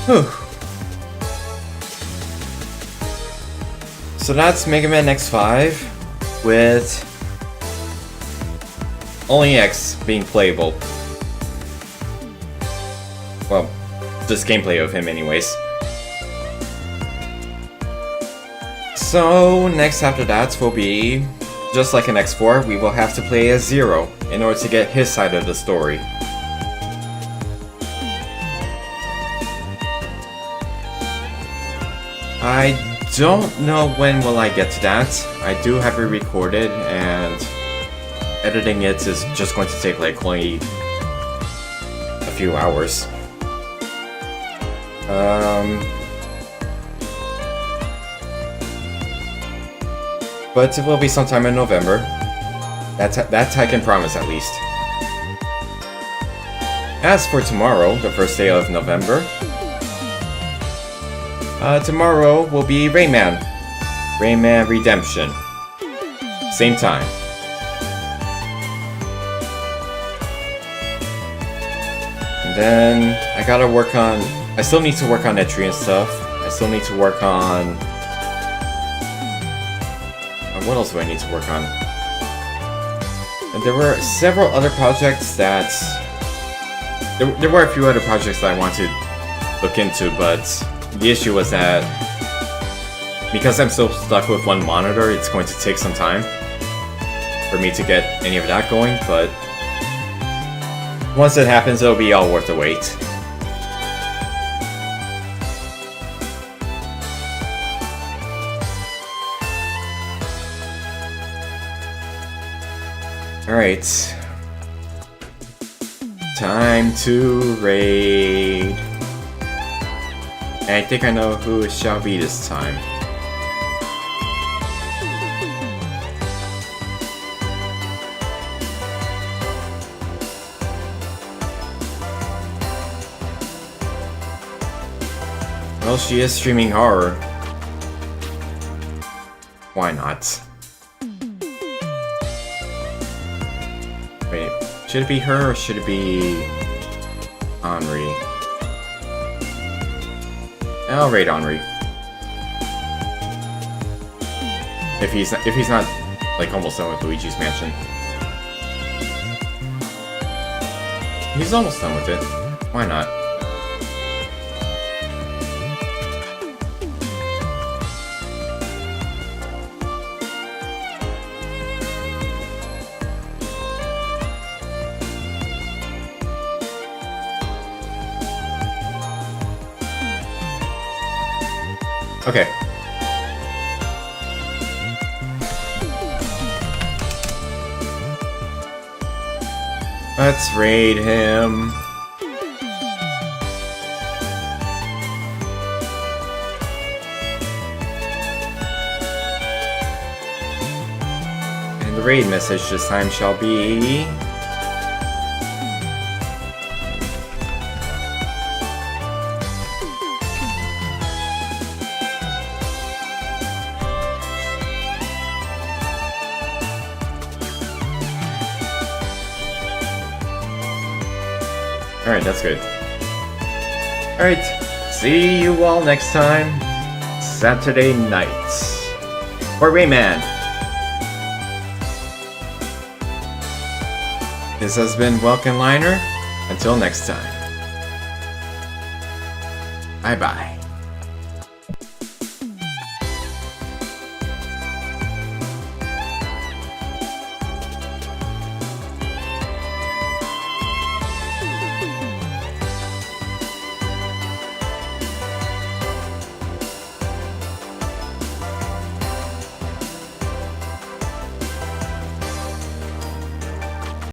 Whew. So that's Mega Man X5 with only X being playable. Well, just gameplay of him anyways. So next after that will be, just like in X4, we will have to play as Zero in order to get his side of the story. I don't know when will I get to that. I do have it recorded, and editing it is just going to take like only a few hours. But it will be sometime in November. That I can promise at least. As for tomorrow, the first day of November, tomorrow will be Rayman. Rayman Redemption. Same time. And then I gotta work on... I still need to work on entry and stuff. I still need to work on... what else do I need to work on? And there were several other projects that... There were a few other projects that I wanted to look into, but the issue was that because I'm still stuck with one monitor, it's going to take some time for me to get any of that going, but once it happens, it'll be all worth the wait. Alright. Time to raid. And I think I know who it shall be this time. Well, she is streaming horror. Why not? Wait, should it be her or should it be Henri? I'll raid Henri. If he's not like almost done with Luigi's Mansion. He's almost done with it. Why not? Okay. Let's raid him. And the raid message this time shall be... Alright, that's good. Alright, see you all next time, Saturday nights, for Rayman. This has been Welkin Liner. Until next time. Bye-bye.